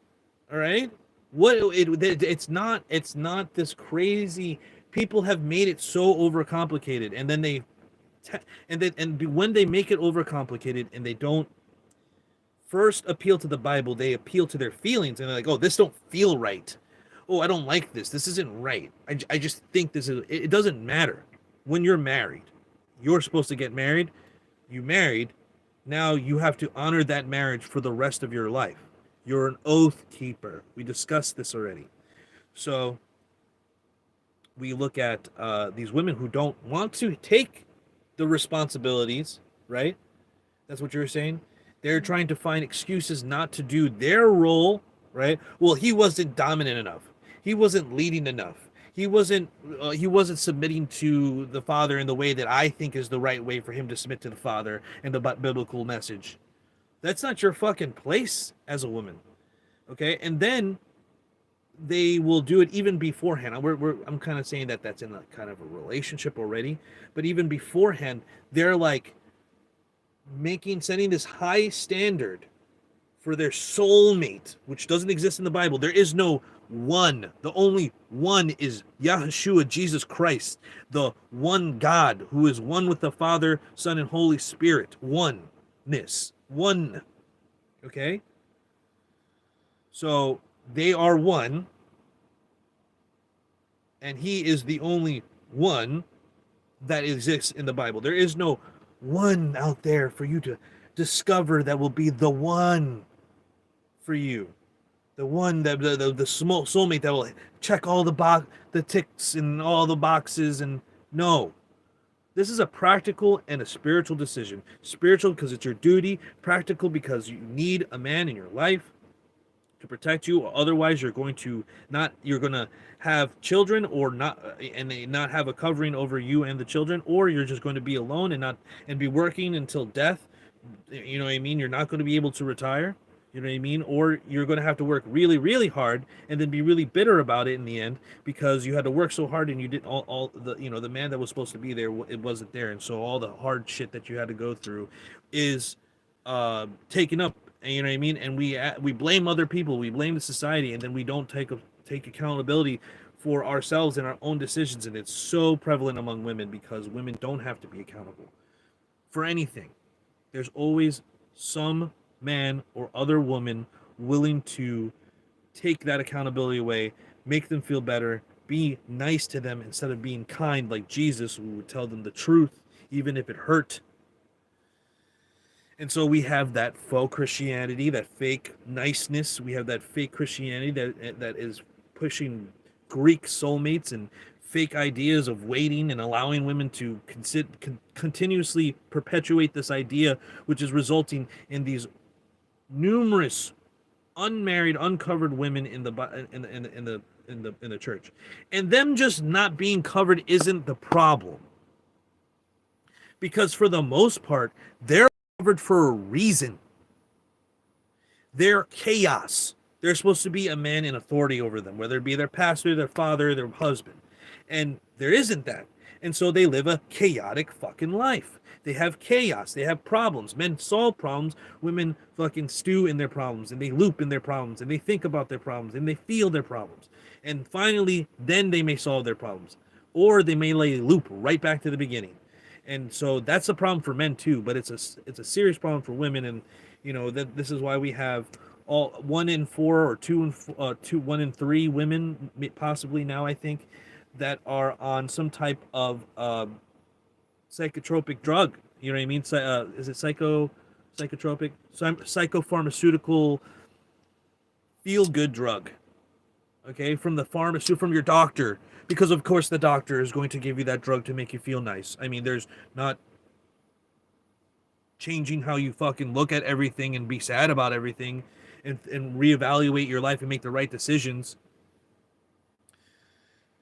All right. It's not this crazy. People have made it so overcomplicated, and then when they make it overcomplicated and they don't first appeal to the Bible, they appeal to their feelings, and they're like, oh, this don't feel right. Oh, I don't like this. This isn't right. I just think this is. It doesn't matter. When you're married, you're supposed to get married. You married. Now you have to honor that marriage for the rest of your life. You're an oath keeper. We discussed this already. So we look at these women who don't want to take the responsibilities, right? That's what you were saying. They're trying to find excuses not to do their role, right? Well, he wasn't dominant enough. He wasn't leading enough. He wasn't submitting to the father in the way that I think is the right way for him to submit to the father and the biblical message. That's not your fucking place as a woman, okay? And then they will do it even beforehand. I'm kind of saying that that's in a kind of a relationship already, but even beforehand, they're like setting this high standard for their soulmate, which doesn't exist in the Bible. There is no one. The only one is Yahushua, Jesus Christ, the one God who is one with the Father, Son, and Holy Spirit. Oneness. One. Okay? So they are one, and he is the only one that exists in the Bible. There is no one out there for you to discover that will be the one for you, the one that the small soulmate that will check all the ticks and all the boxes. And no, this is a practical and a spiritual decision. Spiritual because it's your duty, practical because you need a man in your life to protect you, or otherwise you're going to have children or not, and they not have a covering over you and the children, or you're just going to be alone and be working until death. You know what I mean? You're not going to be able to retire. You know what I mean? Or you're going to have to work really, really hard and then be really bitter about it in the end because you had to work so hard and you didn't all the the man that was supposed to be there, it wasn't there, and so all the hard shit that you had to go through is taken up. You know what I mean? And we blame other people, we blame the society, and then we don't take accountability for ourselves and our own decisions. And it's so prevalent among women because women don't have to be accountable for anything. There's always some man or other woman willing to take that accountability away, make them feel better, be nice to them instead of being kind like Jesus, who would tell them the truth even if it hurt. And so we have that faux Christianity, that fake niceness. We have that fake Christianity that is pushing Greek soulmates and fake ideas of waiting and allowing women to continuously perpetuate this idea, which is resulting in these numerous unmarried, uncovered women in the in the church, and them just not being covered isn't the problem, because for the most part they're covered for a reason. They're chaos. They're supposed to be a man in authority over them, whether it be their pastor, their father, their husband. And there isn't that. And so they live a chaotic fucking life. They have chaos. They have problems. Men solve problems. Women fucking stew in their problems, and they loop in their problems, and they think about their problems, and they feel their problems. And finally, then they may solve their problems. Or they may loop right back to the beginning. And so that's a problem for men too, but it's a serious problem for women. And that this is why we have all 1 in 4 or 1 in 3 women possibly now, I think, that are on some type of psychotropic drug. You know what I mean? Is it psychotropic, psychopharmaceutical feel good drug? Okay, from the pharmacy, from your doctor, because of course the doctor is going to give you that drug to make you feel nice. I mean, there's not changing how you fucking look at everything and be sad about everything, and reevaluate your life and make the right decisions.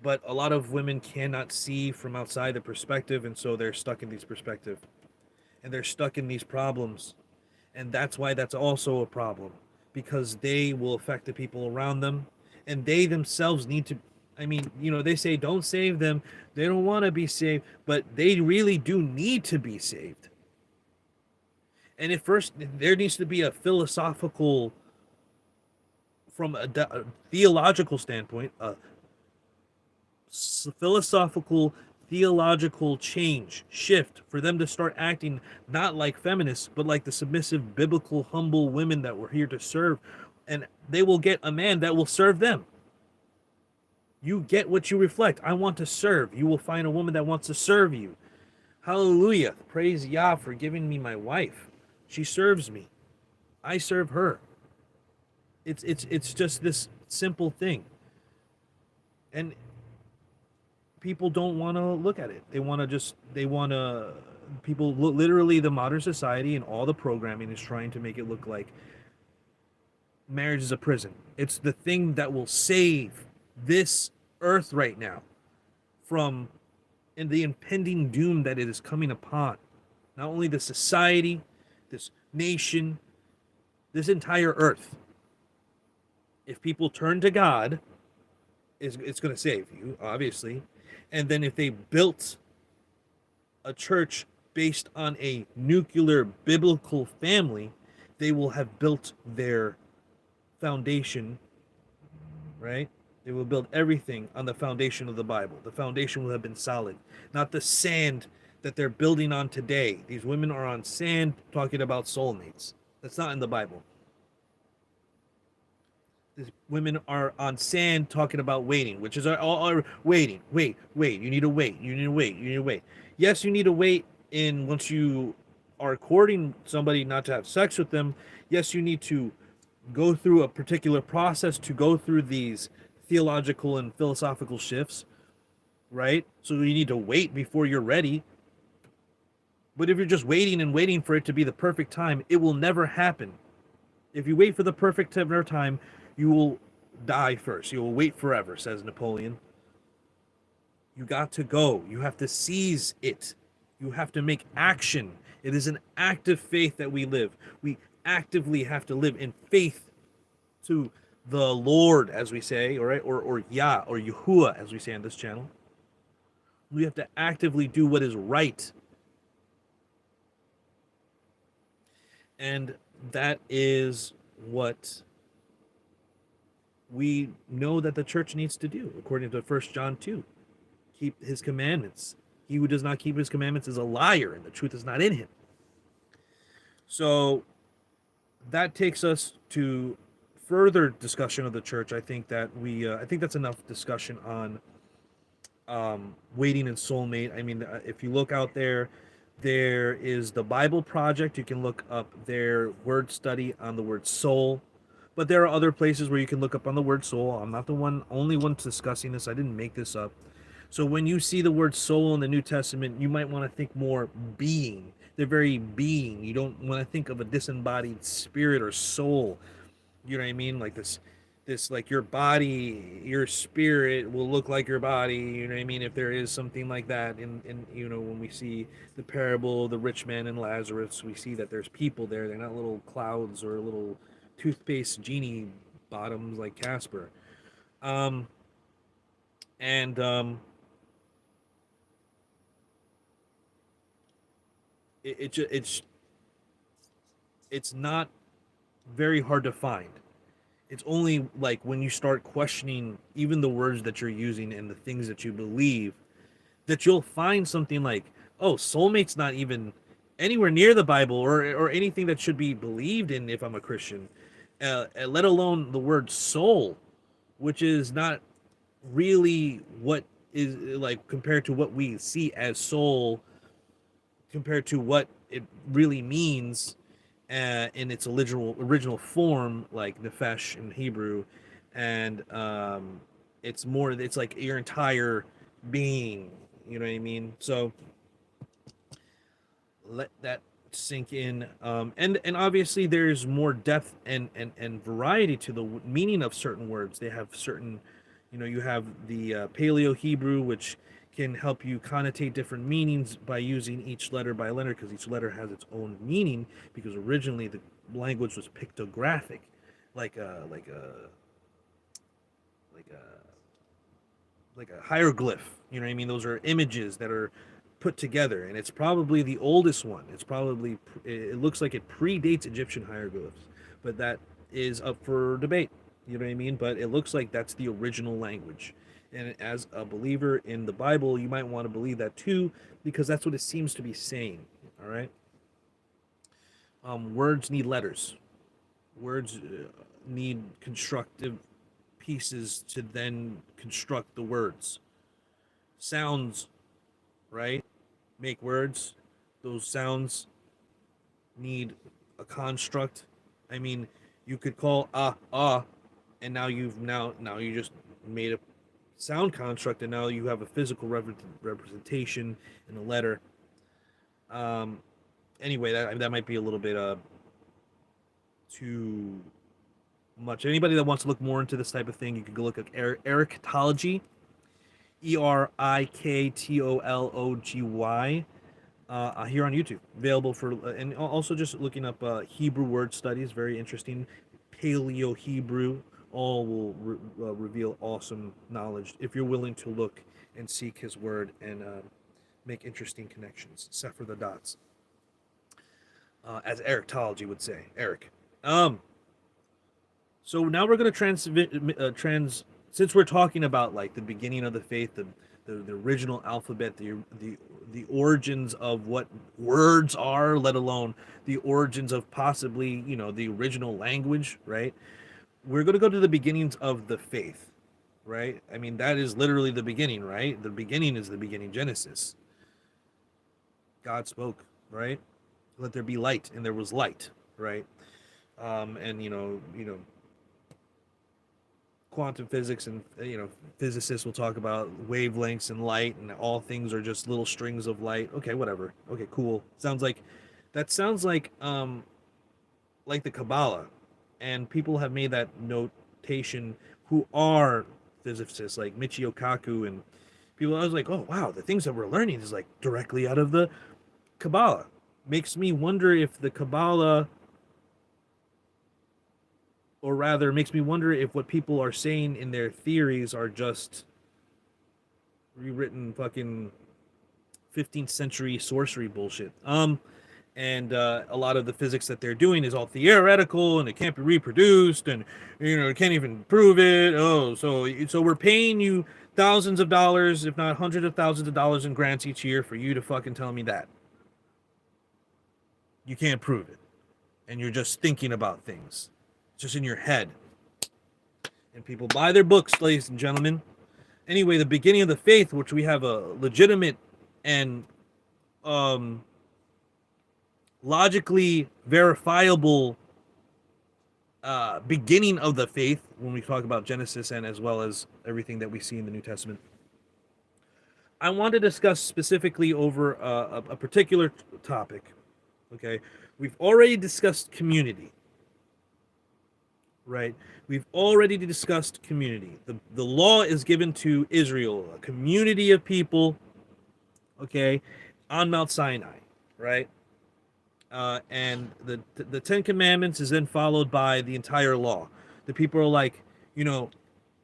But a lot of women cannot see from outside the perspective, and so they're stuck in these perspective, and they're stuck in these problems. And that's why that's also a problem, because they will affect the people around them, and they themselves need to, I mean, they say don't save them. They don't want to be saved, but they really do need to be saved. And at first, there needs to be a philosophical, from a theological standpoint, a philosophical, theological shift for them to start acting not like feminists, but like the submissive, biblical, humble women that we're here to serve. And they will get a man that will serve them. You get what you reflect. I want to serve. You will find a woman that wants to serve you. Hallelujah. Praise Yah for giving me my wife. She serves me. I serve her. It's just this simple thing. And people don't want to look at it. People literally, the modern society and all the programming is trying to make it look like marriage is a prison. It's the thing that will save this earth right now from the impending doom that it is coming upon. Not only the society, this nation, this entire earth. If people turn to God, it's going to save you, obviously. And then if they built a church based on a nuclear biblical family, they will have built their foundation, right? They will build everything on the foundation of the Bible. The foundation will have been solid, not the sand that they're building on today. These women are on sand talking about soulmates. That's not in the Bible. These women are on sand talking about waiting, which is all waiting. Wait. You need to wait. You need to wait. You need to wait. Yes, you need to wait once you are courting somebody not to have sex with them. Yes, you need to go through a particular process to go through these theological and philosophical shifts, right? So you need to wait before you're ready. But if you're just waiting and waiting for it to be the perfect time, it will never happen. If you wait for the perfect time, you will die first. You will wait forever, says Napoleon. You got to go. You have to seize it. You have to make action. It is an active faith that we live. We actively have to live in faith to the Lord, as we say, all right, or Yah, or Yahuwah, as we say on this channel. We have to actively do what is right. And that is what we know that the church needs to do, according to 1 John 2. Keep his commandments. He who does not keep his commandments is a liar, and the truth is not in him. So that takes us to further discussion of the church. I think that I think that's enough discussion on waiting and soulmate. I mean, if you look out there, there is the Bible Project. You can look up their word study on the word soul. But there are other places where you can look up on the word soul. I'm not the only one discussing this. I didn't make this up. So when you see the word soul in the New Testament, you might want to think more being. The very being. You don't want to think of a disembodied spirit or soul. You know what I mean? Like this this like your body, your spirit will look like your body. You know what I mean? If there is something like that, in you know, when we see the parable of the rich man and Lazarus, we see that there's people there. They're not little clouds or little toothpaste genie bottoms like Casper. Um, and it's not very hard to find. It's only like when you start questioning even the words that you're using and the things that you believe that you'll find something like, oh, soulmate's not even anywhere near the Bible or anything that should be believed in if I'm a Christian, let alone the word soul, which is not really what is like compared to what we see as soul, compared to what it really means in its original form, like nefesh in Hebrew, and it's like your entire being. You know what I mean? So let that sink in. And obviously there's more depth and variety to the meaning of certain words. They have certain, you know, you have the Paleo Hebrew, which can help you connotate different meanings by using each letter by letter, because each letter has its own meaning, because originally the language was pictographic, like a like a like a like a hieroglyph. You know what I mean? Those are images that are put together, and it's probably the oldest one. It's probably, it looks like it predates Egyptian hieroglyphs, but that is up for debate. You know what I mean? But it looks like that's the original language. And as a believer in the Bible, you might want to believe that too, because that's what it seems to be saying. All right. Words need letters. Words need constructive pieces to then construct the words. Sounds, right? Make words. Those sounds need a construct. I mean, you could call and now you just made a sound construct, and now you have a physical representation in a letter. Um, anyway, that might be a little bit too much. Anybody that wants to look more into this type of thing, you could go look at Eriktology, Eriktology, here on YouTube, available for, and also just looking up Hebrew word studies, very interesting. Paleo Hebrew, all will reveal awesome knowledge if you're willing to look and seek His word and make interesting connections. Sefer the dots, as Eriktology would say. Eric. So now we're going to since we're talking about like the beginning of the faith, the original alphabet, the origins of what words are, let alone the origins of possibly, you know, the original language, right? We're going to go to the beginnings of the faith, right? I mean, that is literally the beginning, right? The beginning is the beginning, Genesis. God spoke, right? Let there be light, and there was light, right? And quantum physics, and physicists will talk about wavelengths and light, and all things are just little strings of light. Okay, whatever. Okay, cool. Sounds like the Kabbalah, and people have made that notation who are physicists like Michio Kaku, and people. I was like, oh wow, the things that we're learning is like directly out of the Kabbalah. Makes me wonder if the Kabbalah, or rather makes me wonder if what people are saying in their theories are just rewritten fucking 15th century sorcery bullshit. And a lot of the physics that they're doing is all theoretical, and it can't be reproduced, and it can't even prove it. Oh, so we're paying you thousands of dollars, if not hundreds of thousands of dollars in grants each year for you to fucking tell me that you can't prove it, and you're just thinking about things. It's just in your head. And people buy their books, ladies and gentlemen. Anyway, the beginning of the faith, which we have a legitimate and logically verifiable beginning of the faith when we talk about Genesis, and as well as everything that we see in the New Testament. I want to discuss specifically over a particular topic. Okay, we've already discussed community. right? We've already discussed community. The law is given to Israel, a community of people, okay, on Mount Sinai, right? And the Ten Commandments is then followed by the entire law. The people are like, you know,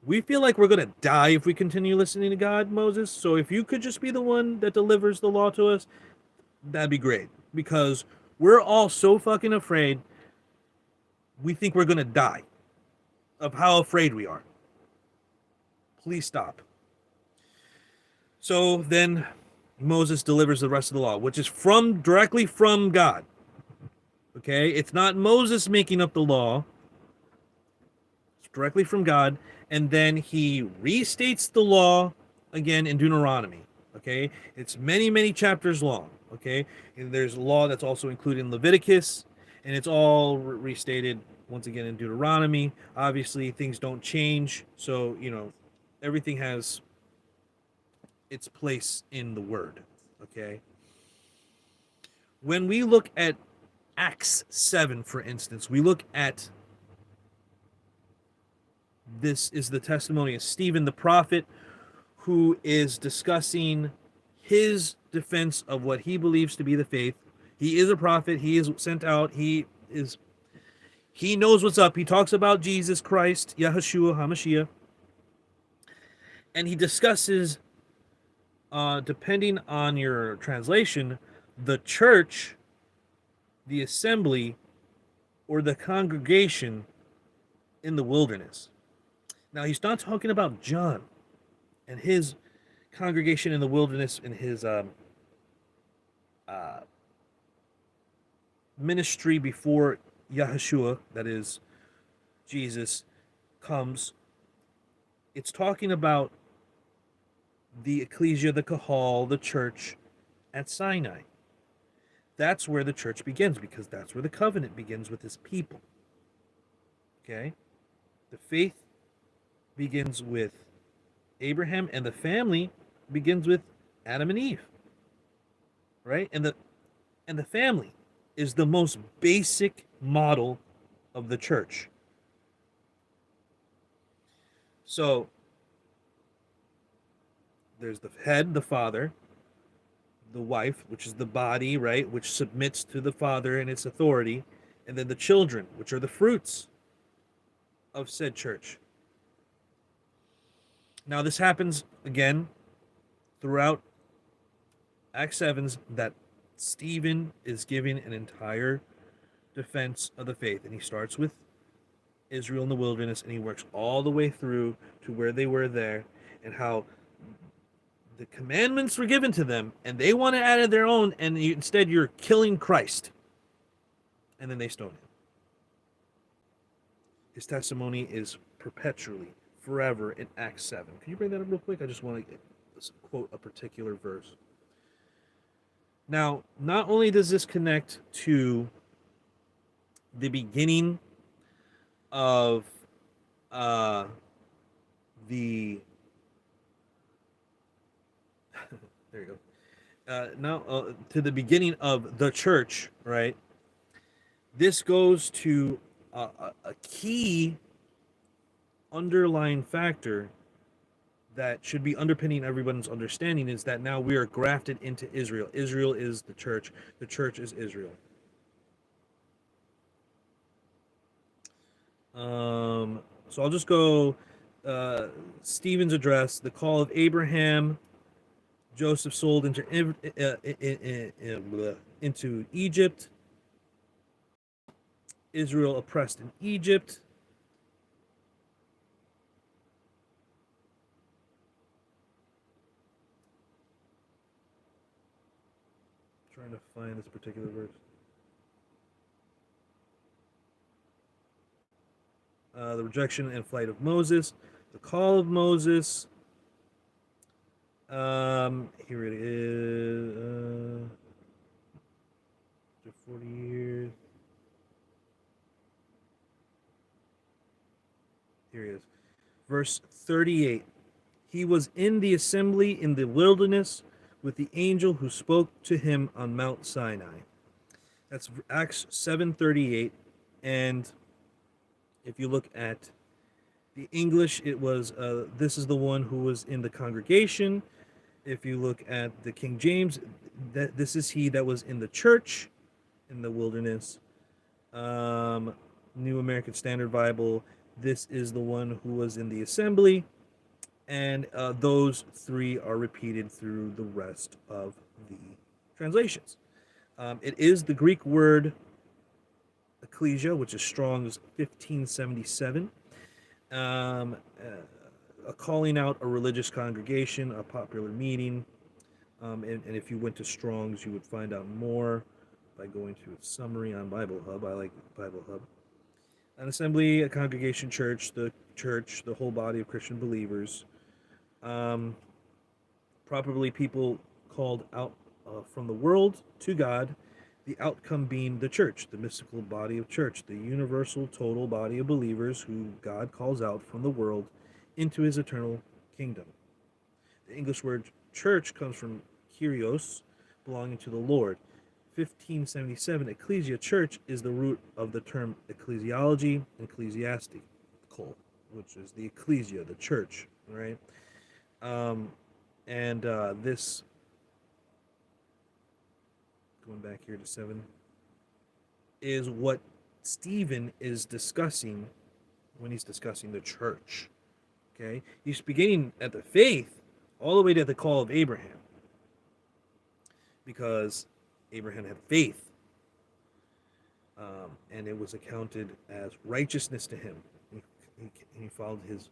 we feel like we're gonna die if we continue listening to God, Moses. So if you could just be the one that delivers the law to us, that'd be great. Because we're all so fucking afraid. We think we're gonna die of how afraid we are. Please stop. So then Moses delivers the rest of the law, which is directly from God. Okay, it's not Moses making up the law. It's directly from God, and then he restates the law again in Deuteronomy. Okay, it's many chapters long. Okay, and there's a law that's also included in Leviticus, and it's all restated once again in Deuteronomy. Obviously, things don't change, so everything has its place in the Word. Okay, when we look at Acts 7, for instance, we look at this is the testimony of Stephen the prophet, who is discussing his defense of what he believes to be the faith. He is a prophet. He is sent out. He knows what's up. He talks about Jesus Christ, Yahushua HaMashiach, and he discusses, depending on your translation, the church, the assembly, or the congregation in the wilderness. Now, he's not talking about John and his congregation in the wilderness in his ministry before Yahushua, that is, Jesus, comes. It's talking about the ecclesia, the kahal, the church at Sinai. That's where the church begins, because that's where the covenant begins with his people. Okay? The faith begins with Abraham, and the family begins with Adam and Eve. Right? And the family is the most basic model of the church. So there's the head, the father, the wife, which is the body, right, which submits to the father and its authority, and then the children, which are the fruits of said church. Now, this happens again throughout Acts 7's, that Stephen is giving an entire defense of the faith, and he starts with Israel in the wilderness, and he works all the way through to where they were there, and how the commandments were given to them, and they want to add their own, and instead you're killing Christ. And then they stone him. His testimony is perpetually, forever in Acts 7. Can you bring that up real quick? I just want to quote a particular verse. Now, not only does this connect to the beginning of the there you go. Now to the beginning of the church, right? This goes to a key underlying factor that should be underpinning everyone's understanding, is that now we are grafted into Israel. Israel is the church. The church is Israel. So I'll just go Stephen's address, the call of Abraham, Joseph sold into Egypt, Israel oppressed in Egypt, trying to find this particular verse. The rejection and flight of Moses, the call of Moses. Here it is. After 40 years. Here it is. Verse 38. He was in the assembly in the wilderness with the angel who spoke to him on Mount Sinai. That's Acts 7:38. And If you look at the English, it was this is the one who was in the congregation. If you look at the King James, that this is he that was in the church in the wilderness. New American Standard Bible, this is the one who was in the assembly, and those three are repeated through the rest of the translations. It is the Greek word ecclesia, which is Strong's 1577. A calling out a religious congregation, a popular meeting. And if you went to Strong's, you would find out more by going to its summary on Bible Hub. I like Bible Hub. An assembly, a congregation, church, the whole body of Christian believers. Probably people called out from the world to God, the outcome being the church, the mystical body of church, the universal total body of believers who God calls out from the world into his eternal kingdom. The English word church comes from Kyrios, belonging to the Lord. 1577, ecclesia, church, is the root of the term ecclesiology, ecclesiastical, which is the ecclesia, the church, right? This, going back here to 7, is what Stephen is discussing when he's discussing the church. Okay? He's beginning at the faith all the way to the call of Abraham. Because Abraham had faith. And it was accounted as righteousness to him. He followed his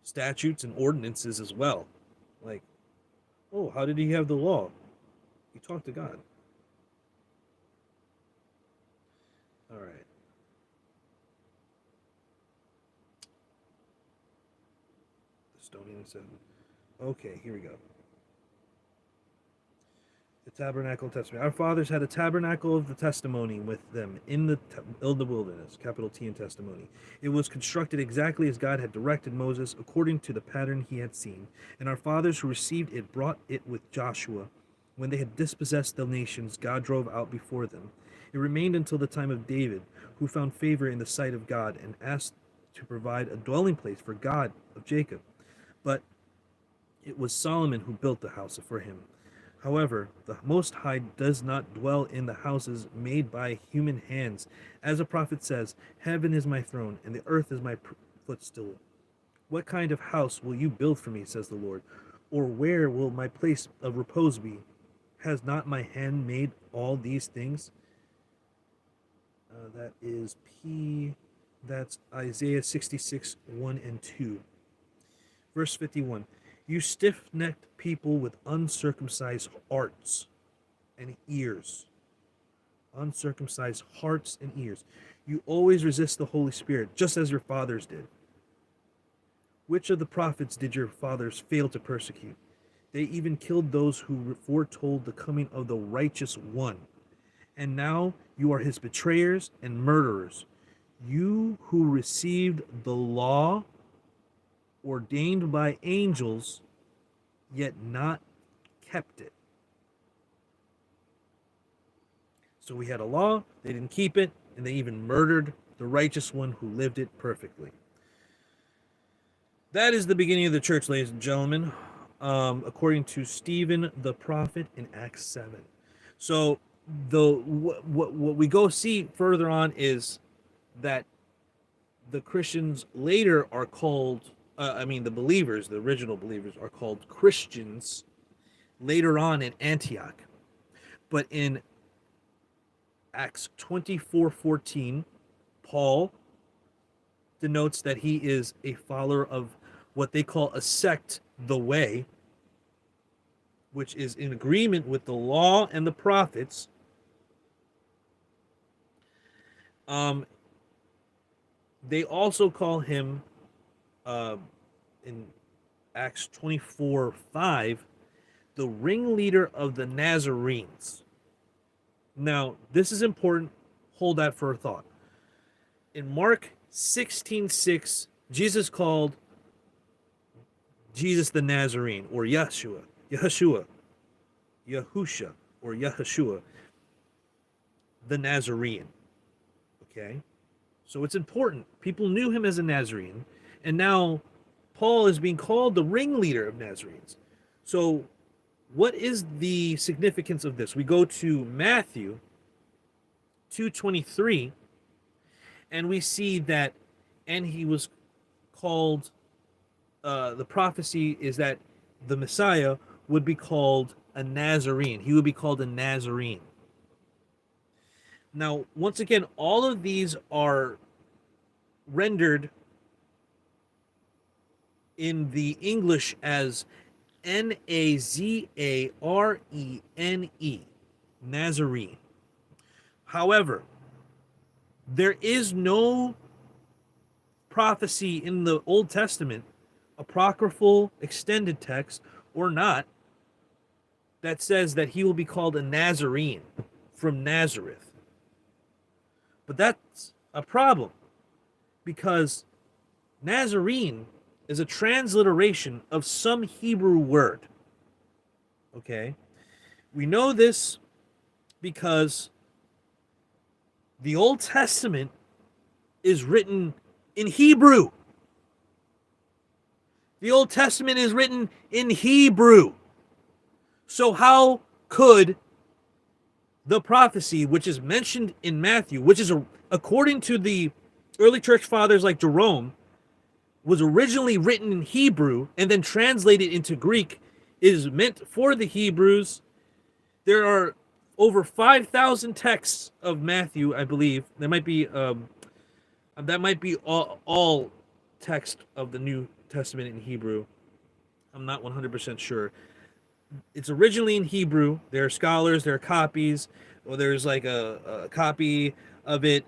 statutes and ordinances as well. Like, oh, how did he have the law? He talked to God. All right. The Stonian 7. Okay, here we go. The tabernacle testimony. Our fathers had a tabernacle of the testimony with them in the wilderness, capital T in testimony. It was constructed exactly as God had directed Moses, according to the pattern he had seen. And our fathers who received it brought it with Joshua. When they had dispossessed the nations, God drove out before them. It remained until the time of David, who found favor in the sight of God and asked to provide a dwelling place for God of Jacob. But it was Solomon who built the house for him. However, the Most High does not dwell in the houses made by human hands. As a prophet says, heaven is my throne, and the earth is my footstool. What kind of house will you build for me, says the Lord? Or where will my place of repose be? Has not my hand made all these things? That's Isaiah 66, 1 and 2. Verse 51. You stiff-necked people with uncircumcised hearts and ears. Uncircumcised hearts and ears. You always resist the Holy Spirit, just as your fathers did. Which of the prophets did your fathers fail to persecute? They even killed those who foretold the coming of the righteous one. And now you are his betrayers and murderers. You who received the law ordained by angels, yet not kept it. So we had a law, they didn't keep it, and they even murdered the righteous one who lived it perfectly. That is the beginning of the church, ladies and gentlemen, according to Stephen the prophet in Acts 7. So what we go see further on is that the Christians later are called the believers, the original believers, are called Christians later on in Antioch. But in Acts 24:14, Paul denotes that he is a follower of what they call a sect, the Way, which is in agreement with the law and the prophets. They also call him in Acts 24:5, the ringleader of the Nazarenes. Now, this is important. Hold that for a thought. In Mark 16:6, Jesus called Jesus the Nazarene, or Yahusha, the Nazarene. Okay? So it's important. People knew him as a Nazarene, and now Paul is being called the ringleader of Nazarenes. So what is the significance of this? We go to Matthew 2:23, and we see that, and he was called, the prophecy is that the Messiah would be called a Nazarene. He would be called a Nazarene. Now, once again, all of these are rendered in the English as Nazarene, Nazarene. However, there is no prophecy in the Old Testament, apocryphal, extended text, or not, that says that he will be called a Nazarene from Nazareth. But that's a problem, because Nazarene is a transliteration of some Hebrew word. Okay? We know this because the Old Testament is written in Hebrew. The Old Testament is written in Hebrew. So how could the prophecy, which is mentioned in Matthew, which is, according to the early church fathers like Jerome, was originally written in Hebrew and then translated into Greek, is meant for the Hebrews? There are over 5,000 texts of Matthew, I believe. There might be that might be all text of the New Testament in Hebrew. I'm not 100% sure. It's originally in Hebrew. There are scholars, there are copies, or there's like a copy of it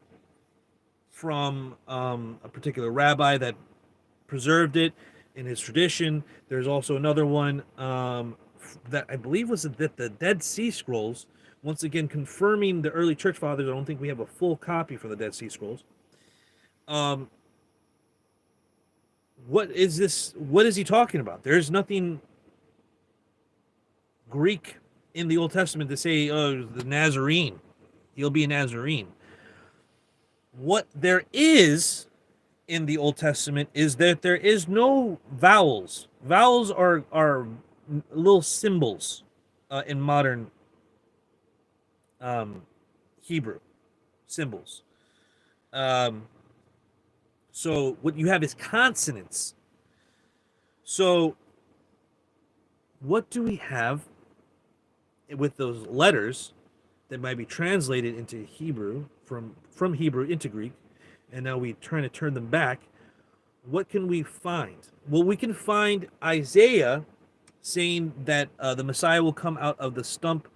from a particular rabbi that preserved it in his tradition. There's also another one that I believe was the Dead Sea Scrolls. Once again, confirming the early church fathers. I don't think we have a full copy for the Dead Sea Scrolls. What is this? What is he talking about? There's nothing Greek in the Old Testament to say, oh, the Nazarene. He'll be a Nazarene. What there is in the Old Testament is that there is no vowels. Vowels are little symbols in modern Hebrew. Symbols. So what you have is consonants. So what do we have with those letters that might be translated into Hebrew, from Hebrew into Greek, and now we trying to turn them back? What can we find? Well, we can find Isaiah saying that the Messiah will come out of the stump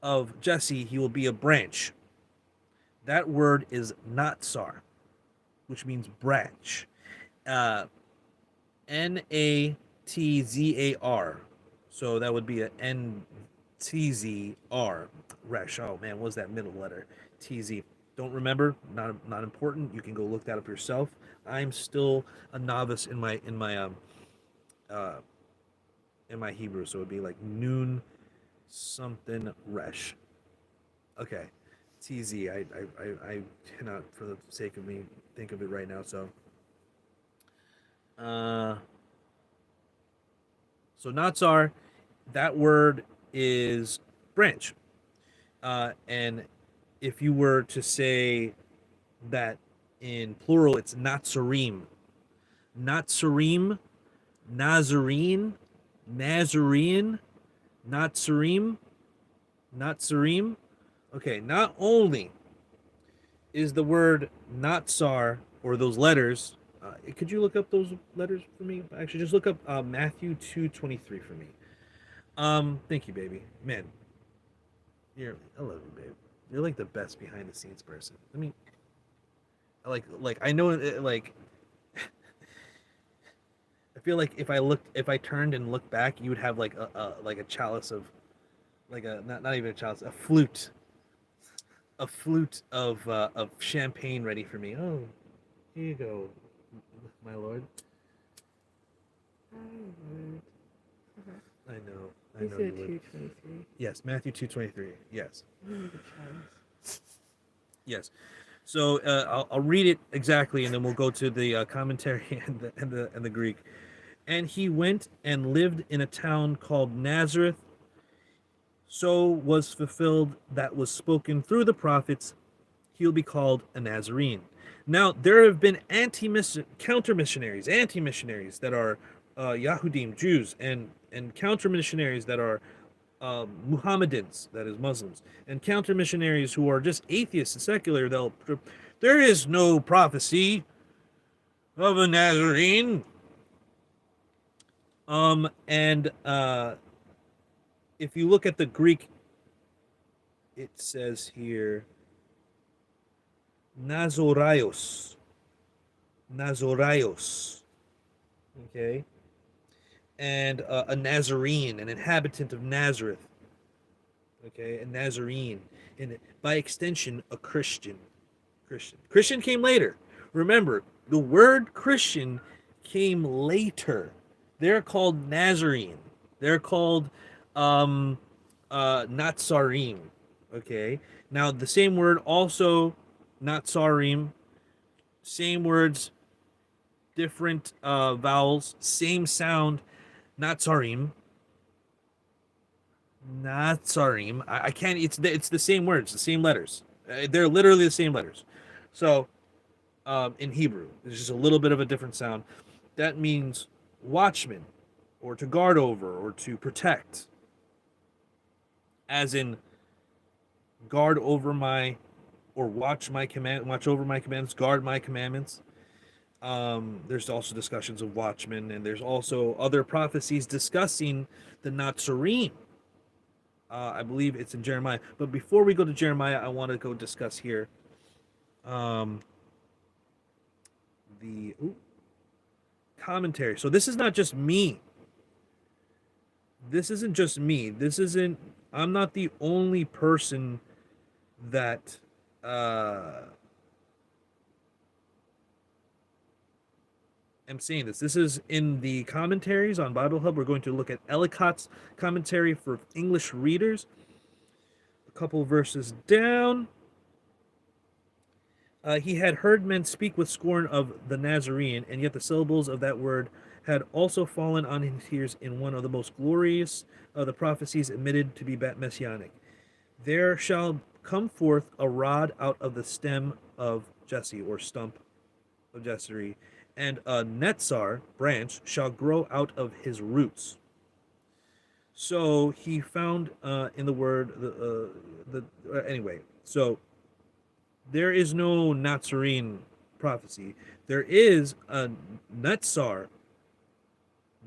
of Jesse. He will be a branch. That word is natsar, which means branch. Natzar. So that would be a NTZR. Resh. Oh man, what was that middle letter? TZ. Don't remember. Not important. You can go look that up yourself. I'm still a novice in my Hebrew, so it would be like noon something resh. Okay. TZ. I cannot, for the sake of me, think of it right now. So natsar, that word is branch. And if you were to say that in plural, it's Natsarim. Natsarim, Nazarene, Nazarene, Natsarim, Natsarim. Okay, not only is the word Natsar, or those letters, could you look up those letters for me? Actually, just look up Matthew 2:23 for me. Thank you, baby. Man, I love you, babe. You're like the best behind the scenes person. I mean, I know like I feel like if I turned and looked back, you would have like a chalice of, like a not even a chalice, a flute of champagne ready for me. Oh, here you go, my lord. I would. I know. You said 2:23. Yes, Matthew 2:23. Yes. Yes. So I'll read it exactly, and then we'll go to the commentary and the Greek. And he went and lived in a town called Nazareth. So was fulfilled that was spoken through the prophets. He'll be called a Nazarene. Now there have been counter missionaries, anti missionaries that are Yahudim, Jews, and counter missionaries that are Muhammadans, that is Muslims, and counter missionaries who are just atheists and secular. There is no prophecy of a Nazarene. And if you look at the Greek, it says here Nazoraios, Nazoraios, okay, and a Nazarene, an inhabitant of Nazareth, okay, a Nazarene, and by extension, a Christian. Christian came later. Remember, the word Christian came later. They're called Nazarene. They're called Natsarim. Okay. Now the same word also Natsarim, same words, different vowels, same sound, Natsarim. Natsarim. I can't. It's the same words, the same letters. They're literally the same letters. So in Hebrew. There's just a little bit of a different sound. That means watchman, or to guard over, or to protect. As in, guard over my, or watch over my commandments, guard my commandments. There's also discussions of watchmen, and there's also other prophecies discussing the Nazarene. I believe it's in Jeremiah. But before we go to Jeremiah, I want to go discuss here the commentary. So this is not just me. This isn't just me. I'm not the only person that am saying this. This is in the commentaries on Bible Hub. We're going to look at Ellicott's commentary for English readers. A couple verses down. He had heard men speak with scorn of the Nazarene, and yet the syllables of that word had also fallen on his ears in one of the most glorious of the prophecies admitted to be messianic. There shall come forth a rod out of the stem of Jesse, or stump of Jesse, and a netzar, branch, shall grow out of his roots. So he found in the word anyway. So there is no Nazarene prophecy. There is a netzar.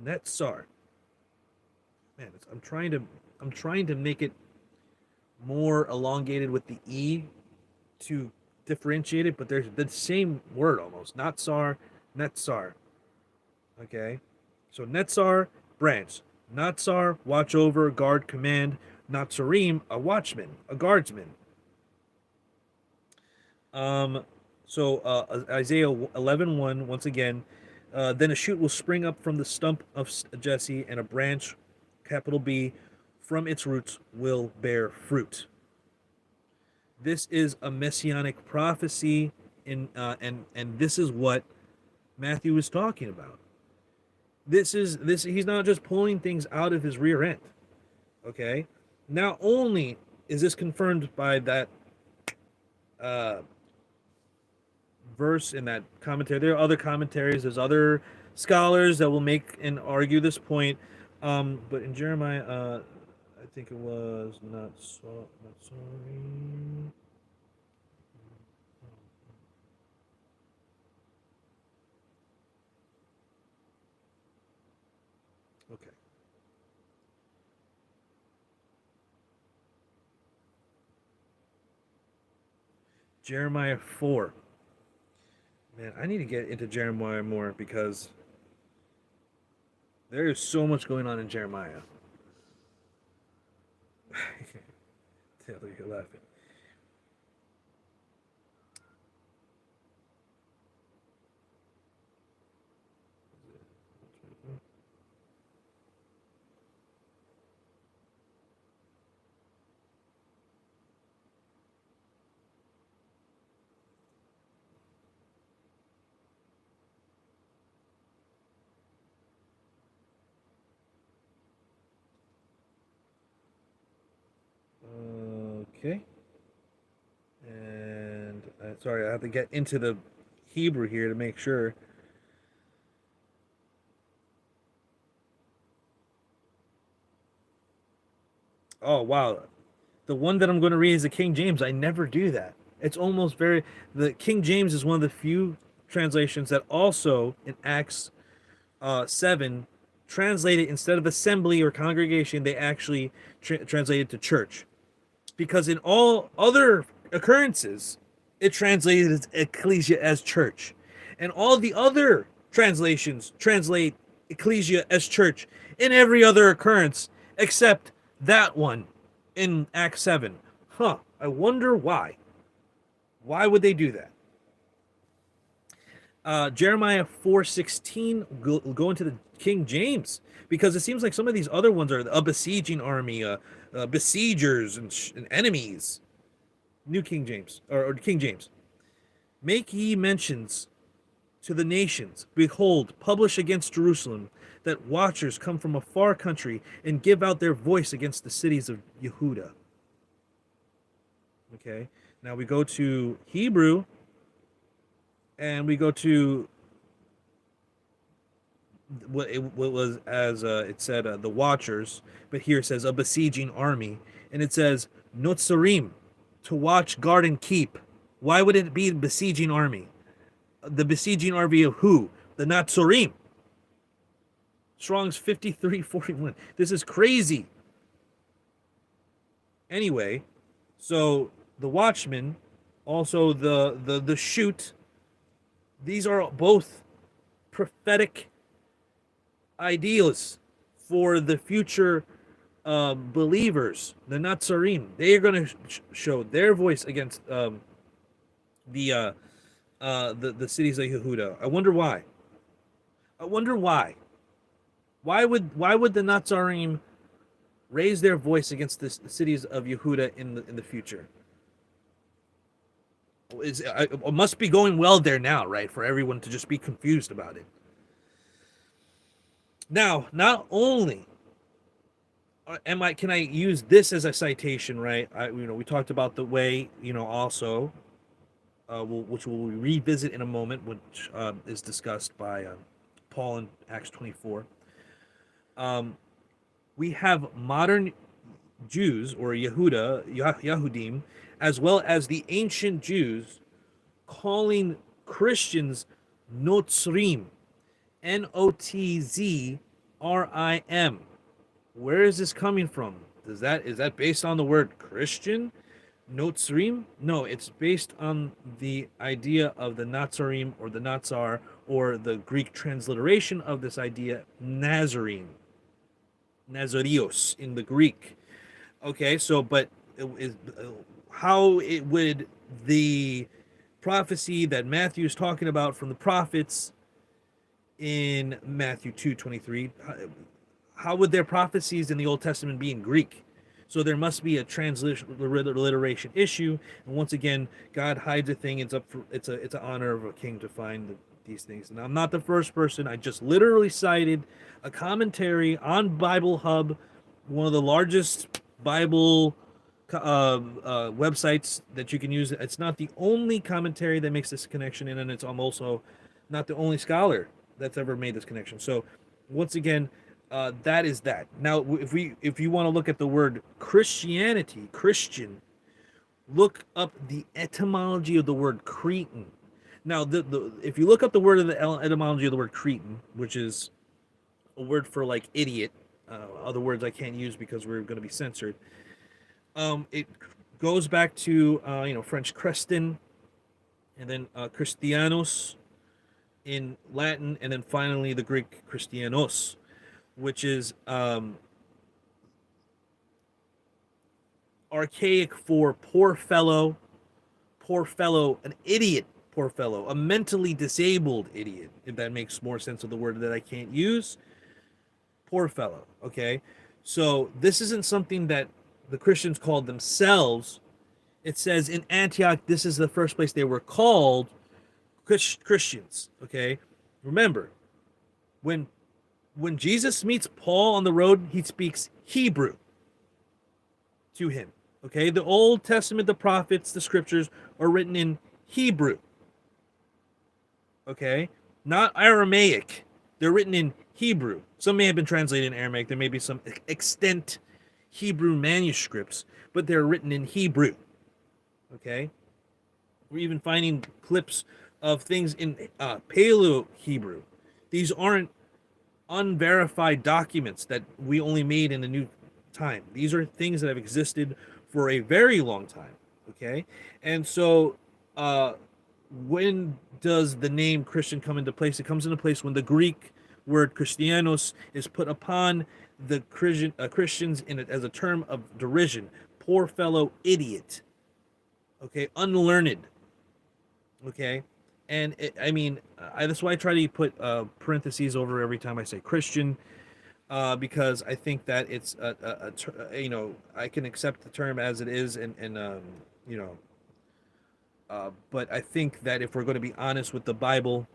Netzar. Man, I'm trying to make it more elongated with the e to differentiate it, but there's the same word almost. Natsar, netzar. Okay, so netzar, branch. Natsar, watch over, guard, command. Natsarim, a watchman, a guardsman. Isaiah 11:1, once again, then a shoot will spring up from the stump of Jesse, and a branch, capital B, from its roots will bear fruit. This is a messianic prophecy, and this is what Matthew is talking about. This he's not just pulling things out of his rear end. Okay? Not only is this confirmed by that verse in that commentary. There are other commentaries. There's other scholars that will make and argue this point. But in Jeremiah, I think it was not sorry. Okay. Jeremiah 4. Man, I need to get into Jeremiah more because there is so much going on in Jeremiah. Taylor, you're laughing. Okay. And sorry, I have to get into the Hebrew here to make sure. Oh, wow. The one that I'm going to read is the King James. I never do that. It's almost very. The King James is one of the few translations that also in Acts 7 translated instead of assembly or congregation, they actually translated to church. Because in all other occurrences, it translated as ecclesia as church. And all the other translations translate ecclesia as church in every other occurrence except that one in Acts 7. Huh, I wonder why. Why would they do that? Jeremiah 4:16, go into the King James, because it seems like some of these other ones are a besieging army, besiegers and enemies. New King James, or King James. Make ye mentions to the nations, behold, publish against Jerusalem, that watchers come from a far country and give out their voice against the cities of Yehuda. Okay, now we go to Hebrew, and we go to what was, as it said, the watchers, but here it says a besieging army, and it says notzarim, to watch, guard, and keep. Why would it be besieging army? The besieging army of who? The Natzorim. Strong's 5341. This is crazy. Anyway, so the watchman, also the shoot, these are both prophetic ideals for the future believers, the Natzarim. They are going to show their voice against the cities of Yehuda. I wonder why. Why would the Natzarim raise their voice against the cities of Yehuda in the future? It must be going well there now, right? For everyone to just be confused about it. Now, not only can I use this as a citation, right? We talked about the way, also, which we'll revisit in a moment, which is discussed by Paul in Acts 24. We have modern Jews, or Yahudim, as well as the ancient Jews, calling Christians Notzrim, Notzrim. Where is this coming from? Is that based on the word Christian? Notzrim? No, it's based on the idea of the Natzarim, or the Natsar, or the Greek transliteration of this idea, Nazarene. Nazarios in the Greek. Okay, so but how it would the prophecy that Matthew is talking about from the prophets in Matthew 2:23, how would their prophecies in the Old Testament be in Greek? So there must be a transliteration issue, and once again, God hides a thing. It's an honor of a king to find these things. And I'm not the first person. I just literally cited a commentary on Bible Hub, one of the largest Bible websites that you can use. It's not the only commentary that makes this connection, and it's also not the only scholar that's ever made this connection. So once again, that is that. Now, if you want to look at the word Christianity, Christian, look up the etymology of the word Cretan. Now, if you look up the word of the etymology of the word Cretan, which is a word for like idiot, other words I can't use because we're going to be censored. It goes back to French Creston, and then Christianos in Latin, and then finally the Greek Christianos, which is archaic for poor fellow, an idiot, poor fellow, a mentally disabled idiot, if that makes more sense of the word that I can't use. Poor fellow, okay? So this isn't something that the Christians called themselves. It says in Antioch, this is the first place they were called Christians, okay? Remember, when Jesus meets Paul on the road, he speaks Hebrew to him, Okay, the Old Testament, the prophets, the scriptures are written in Hebrew. Okay, not Aramaic. They're written in Hebrew. Some may have been translated in Aramaic. There may be some extant Hebrew manuscripts, but they're written in Hebrew. Okay, we're even finding clips of things in Paleo Hebrew. These aren't unverified documents that we only made in the new time. These are things that have existed for a very long time. Okay, and so uh, when does the name Christian come into place? It comes into place when the Greek word Christianos is put upon the Christians in it as a term of derision. Poor fellow idiot. Okay, unlearned. Okay, and I mean, that's why I try to put parentheses over every time I say Christian, because I think that it's you know, I can accept the term as it is, and you know, but I think that if we're going to be honest with the Bible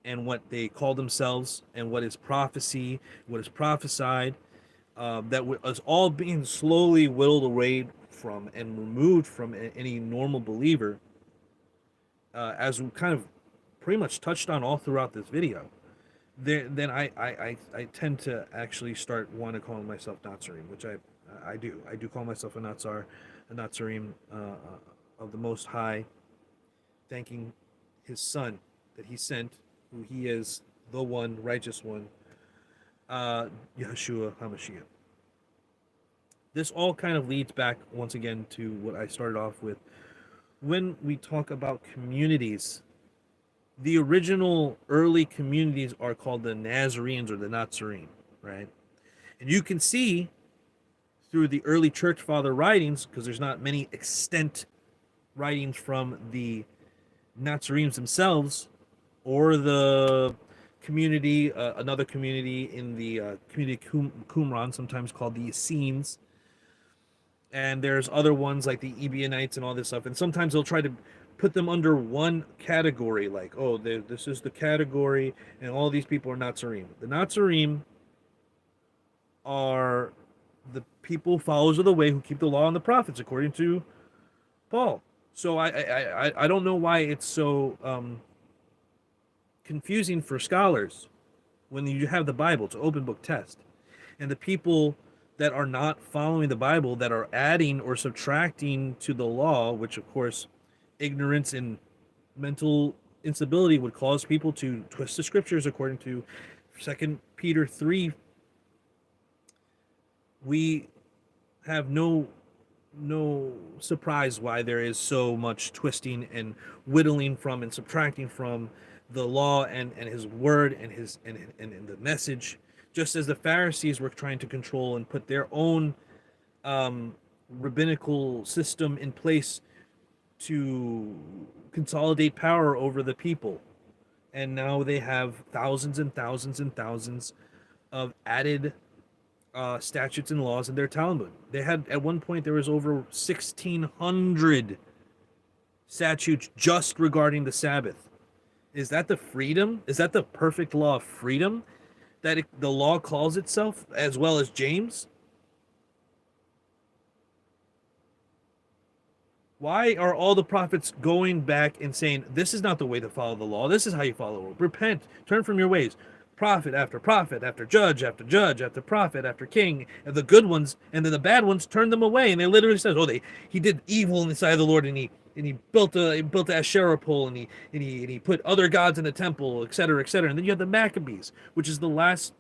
and what they call themselves and what is prophecy, what is prophesied, that is all being slowly whittled away from and removed from any normal believer, as we kind of pretty much touched on all throughout this video, then I tend to actually start want to call myself Nazarene, which I do. I do call myself a Nazar, a Nazarene of the Most High, thanking His Son that He sent, who He is, the one righteous one, Yeshua HaMashiach. This all kind of leads back once again to what I started off with. When we talk about communities, the original early communities are called the Nazarenes or the Nazarene, right? And you can see through the early church father writings, because there's not many extant writings from the Nazarenes themselves or the community, another community in the community Qumran, sometimes called the Essenes. And there's other ones like the Ebionites and all this stuff. And sometimes they'll try to put them under one category, like, oh, this is the category, and all these people are Nazarene. The Nazarene are the people, followers of the way, who keep the law and the prophets, according to Paul. So I don't know why it's so confusing for scholars when you have the Bible. It's an open book test, and the people that are not following the Bible, that are adding or subtracting to the law, which of course ignorance and mental instability would cause people to twist the scriptures, according to 2 Peter 3. We have no surprise why there is so much twisting and whittling from and subtracting from the law and His word and His and the message, just as the Pharisees were trying to control and put their own rabbinical system in place to consolidate power over the people. And now they have thousands and thousands and thousands of added statutes and laws in their Talmud. They had, at one point, there was over 1,600 statutes just regarding the Sabbath. Is that the freedom? Is that the perfect law of freedom that the law calls itself, as well as James? Why are all the prophets going back and saying, this is not the way to follow the law, this is how you follow it, repent, turn from your ways? Prophet after judge after judge after prophet after king, and the good ones, and then the bad ones turn them away, and they literally says, oh, he did evil in the sight of the Lord, and he built a Asherah pole, and he put other gods in the temple, etc., etc. And then you have the Maccabees, which is the last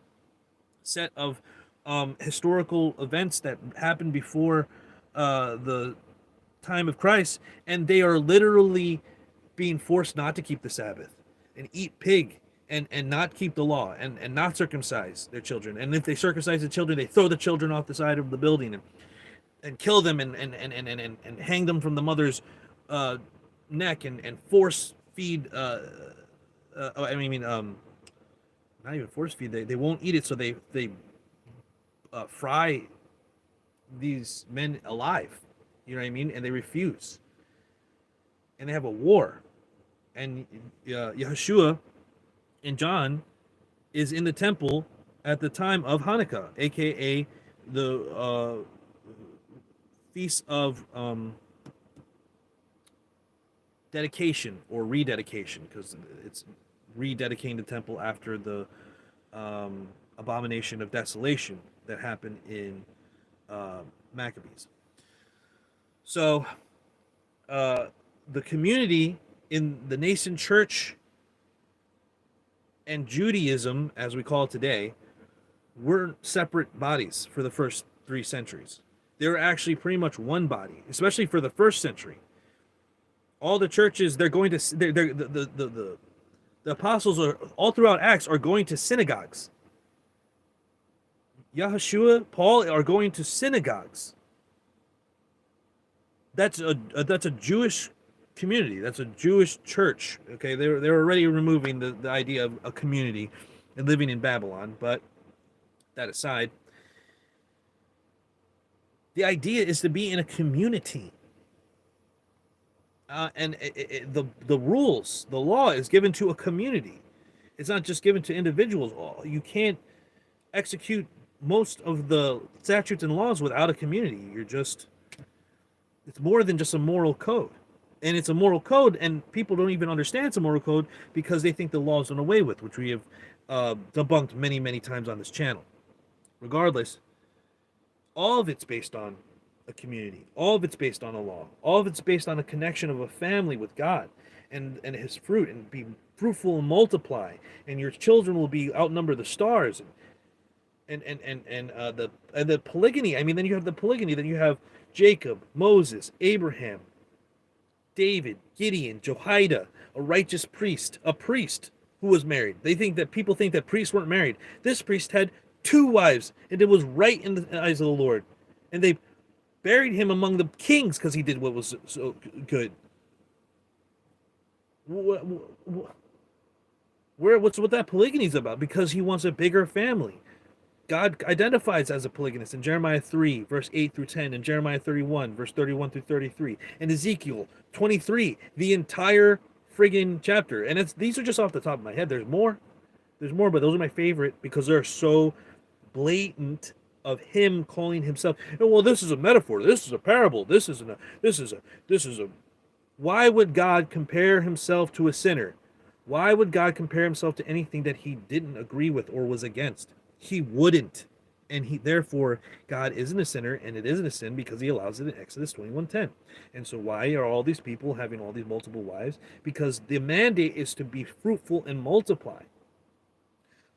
set of historical events that happened before the time of Christ, and they are literally being forced not to keep the Sabbath and eat pig and not keep the law and not circumcise their children. And if they circumcise the children, they throw the children off the side of the building and kill them and hang them from the mother's neck and force feed. Not even force feed. They won't eat it, so they fry these men alive. You know what I mean? And they refuse. And they have a war. And Yeshua and John is in the temple at the time of Hanukkah, aka the feast of dedication or rededication, because it's rededicating the temple after the abomination of desolation that happened in Maccabees. So the community in the nascent church and Judaism, as we call it today, were separate bodies for the first 3 centuries. They were actually pretty much one body, especially for the first century. All the churches, they're going to the apostles are all throughout Acts are going to synagogues. Yahushua, Paul are going to synagogues. That's a Jewish community. That's a Jewish church. Okay, they're already removing the idea of a community and living in Babylon. But that aside, the idea is to be in a community. And the rules, the law is given to a community. It's not just given to individuals. You can't execute most of the statutes and laws without a community. It's more than just a moral code. And it's a moral code, and people don't even understand it's a moral code because they think the law is done away with, which we have debunked many, many times on this channel. Regardless, all of it's based on a community. All of it's based on a law. All of it's based on a connection of a family with God and his fruit, and be fruitful and multiply, and your children will be outnumber the stars. And the polygyny. I mean, then you have the polygyny. Then you have Jacob, Moses, Abraham, David, Gideon, Jehoiada, a righteous priest, a priest who was married. People think that priests weren't married. This priest had 2 wives, and it was right in the eyes of the Lord. And they buried him among the kings because he did what was so good. What's what that polygyny is about? Because he wants a bigger family. God identifies as a polygynist in Jeremiah 3, verse 8 through 10, and Jeremiah 31, verse 31 through 33, and Ezekiel 23, the entire friggin' chapter. And these are just off the top of my head. There's more, but those are my favorite because they're so blatant of him calling himself. Well, this is a metaphor. This is a parable. This is a. Why would God compare himself to a sinner? Why would God compare himself to anything that he didn't agree with or was against? He wouldn't. And therefore, God isn't a sinner, and it isn't a sin because he allows it in Exodus 21:10. And so why are all these people having all these multiple wives? Because the mandate is to be fruitful and multiply.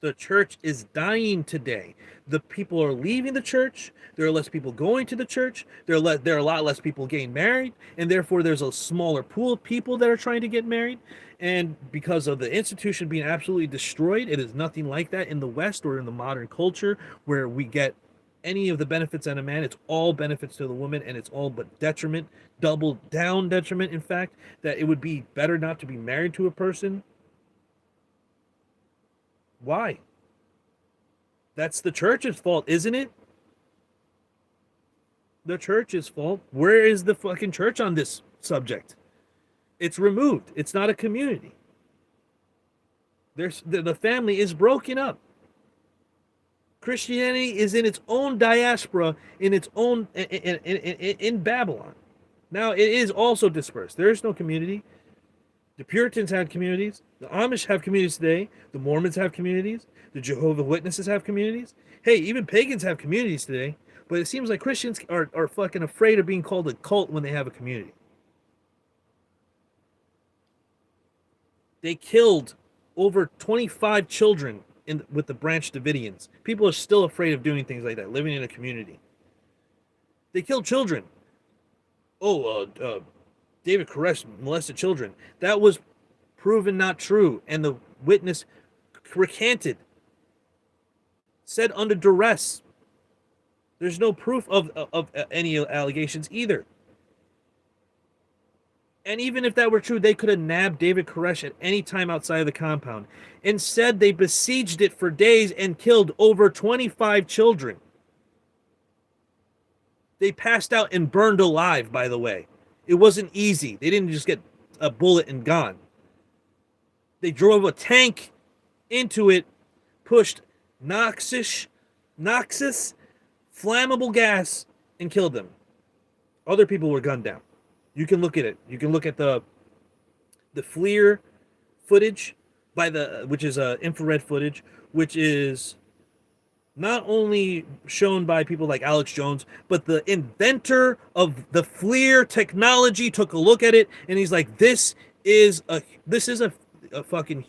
The church is dying today. The people are leaving the church. There are less people going to the church. There are a lot less people getting married, and therefore there's a smaller pool of people that are trying to get married. And because of the institution being absolutely destroyed, it is nothing like that in the West or in the modern culture where we get any of the benefits on a man. It's all benefits to the woman, and it's all but detriment, double down detriment, in fact, that it would be better not to be married to a person. Why? That's the church's fault, isn't it? The church's fault. Where is the fucking church on this subject? It's removed. It's not a community. The family is broken up. Christianity is in its own diaspora, in Babylon. Now it is also dispersed. There is no community. The Puritans had communities. The Amish have communities today. The Mormons have communities. The Jehovah's Witnesses have communities. Hey, even pagans have communities today. But it seems like Christians are fucking afraid of being called a cult when they have a community. They killed over 25 children with the Branch Davidians. People are still afraid of doing things like that, living in a community. They killed children. David Koresh molested children. That was proven not true, and the witness recanted, said under duress. There's no proof of any allegations either. And even if that were true, they could have nabbed David Koresh at any time outside of the compound. Instead, they besieged it for days and killed over 25 children. They passed out and burned alive, by the way. It wasn't easy. They didn't just get a bullet and gone. They drove a tank into it, pushed noxious, flammable gas, and killed them. Other people were gunned down. You can look at it. You can look at the FLIR footage by the which is infrared footage, which is not only shown by people like Alex Jones, but the inventor of the FLIR technology took a look at it and he's like, this is a fucking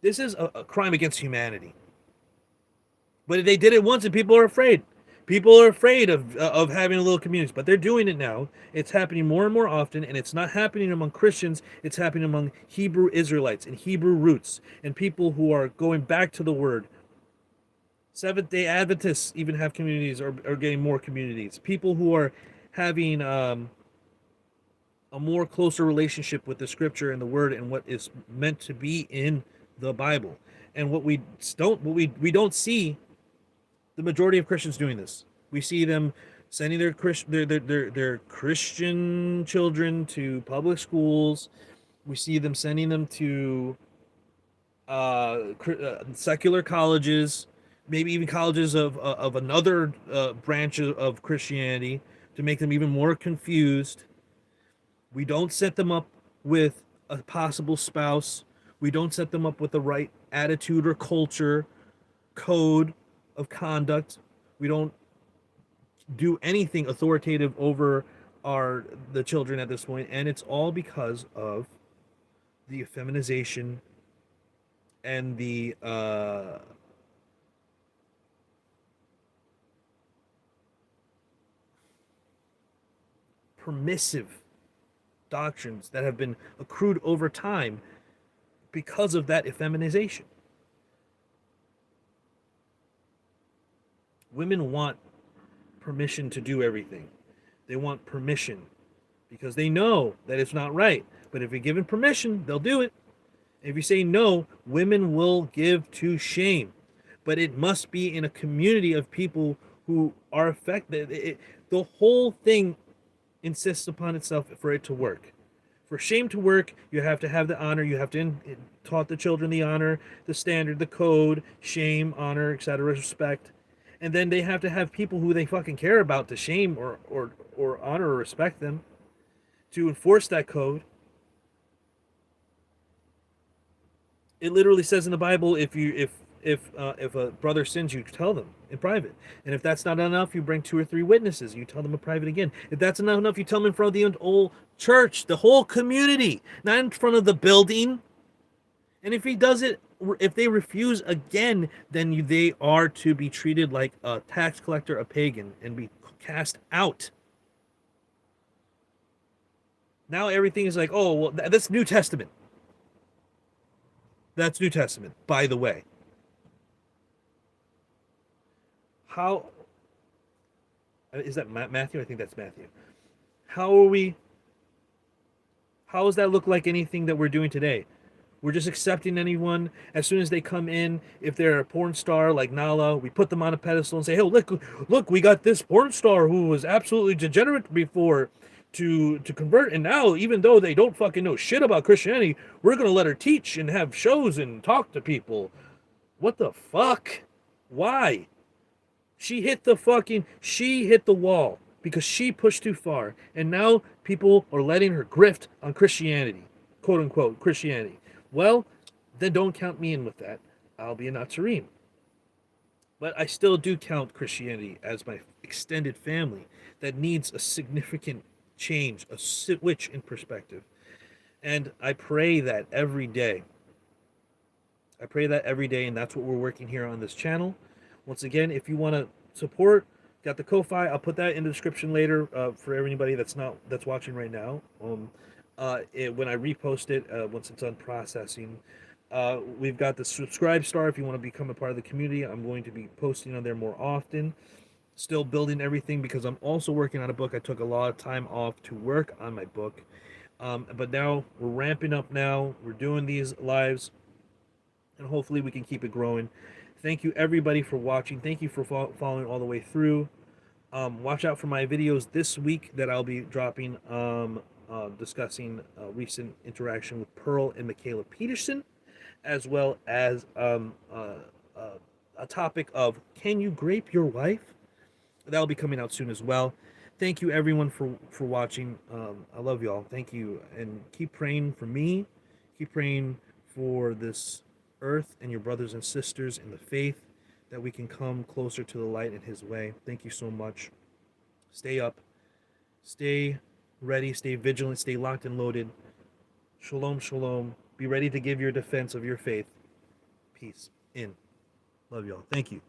this is a crime against humanity. But they did it once and people are afraid. People are afraid of having a little communities, but they're doing it now. It's happening more and more often, and it's not happening among Christians. It's happening among Hebrew Israelites and Hebrew roots and people who are going back to the Word. Seventh-day Adventists even have communities, or are getting more communities. People who are having a more closer relationship with the Scripture and the Word and what is meant to be in the Bible. And what we don't see the majority of Christians doing this. We see them sending their Christian children to public schools. We see them sending them to secular colleges, maybe even colleges of another branch of Christianity, to make them even more confused. We don't set them up with a possible spouse. We don't set them up with the right attitude or culture, code of conduct. We don't do anything authoritative over the children at this point, and it's all because of the effeminization and the permissive doctrines that have been accrued over time because of that effeminization. Women want permission to do everything. They want permission because they know that it's not right. But if you're given permission, they'll do it. If you say no, women will give to shame. But it must be in a community of people who are affected. The whole thing insists upon itself for it to work. For shame to work, you have to have the honor. You have to taught the children the honor, the standard, the code, shame, honor, etc., respect. And then they have to have people who they fucking care about to shame or honor or respect them, to enforce that code. It literally says in the Bible, if a brother sins, you tell them in private. And if that's not enough, you bring 2 or 3 witnesses. You tell them in private again. If that's not enough, you tell them in front of the whole church, the whole community, not in front of the building. And if they refuse again, then they are to be treated like a tax collector, a pagan, and be cast out. Now everything is like, oh, well, that's New Testament. That's New Testament, by the way. How is that Matthew? I think that's Matthew. How does that look like anything that we're doing today? We're just accepting anyone as soon as they come in. If they're a porn star like Nala, we put them on a pedestal and say, hey, look, we got this porn star who was absolutely degenerate before to convert. And now, even though they don't fucking know shit about Christianity, we're going to let her teach and have shows and talk to people. What the fuck? Why? She hit the wall because she pushed too far. And now people are letting her grift on Christianity, quote unquote, Christianity. Well, then don't count me in with that. I'll be a Nazarene. But I still do count Christianity as my extended family that needs a significant change, a switch in perspective. And I pray that every day. And that's what we're working here on this channel. Once again, if you want to support, got the Ko-Fi. I'll put that in the description later for anybody that's watching right now. When I repost it, once it's done processing, we've got the subscribe star. If you want to become a part of the community, I'm going to be posting on there more often. Still building everything because I'm also working on a book. I took a lot of time off to work on my book, but now we're ramping up. Now we're doing these lives, and hopefully we can keep it growing. Thank you everybody for watching. Thank you for following all the way through. Watch out for my videos this week that I'll be dropping, discussing recent interaction with Pearl and Michaela Peterson, as well as a topic of, can you grape your wife? That'll be coming out soon as well. thank you everyone for watching. I love y'all. Thank you, and keep praying for me. Keep praying for this earth and your brothers and sisters in the faith, that we can come closer to the light in His way. Thank you so much. Stay up, stay ready, stay vigilant, stay locked and loaded. Shalom, shalom. Be ready to give your defense of your faith. Peace. In. Love y'all. Thank you.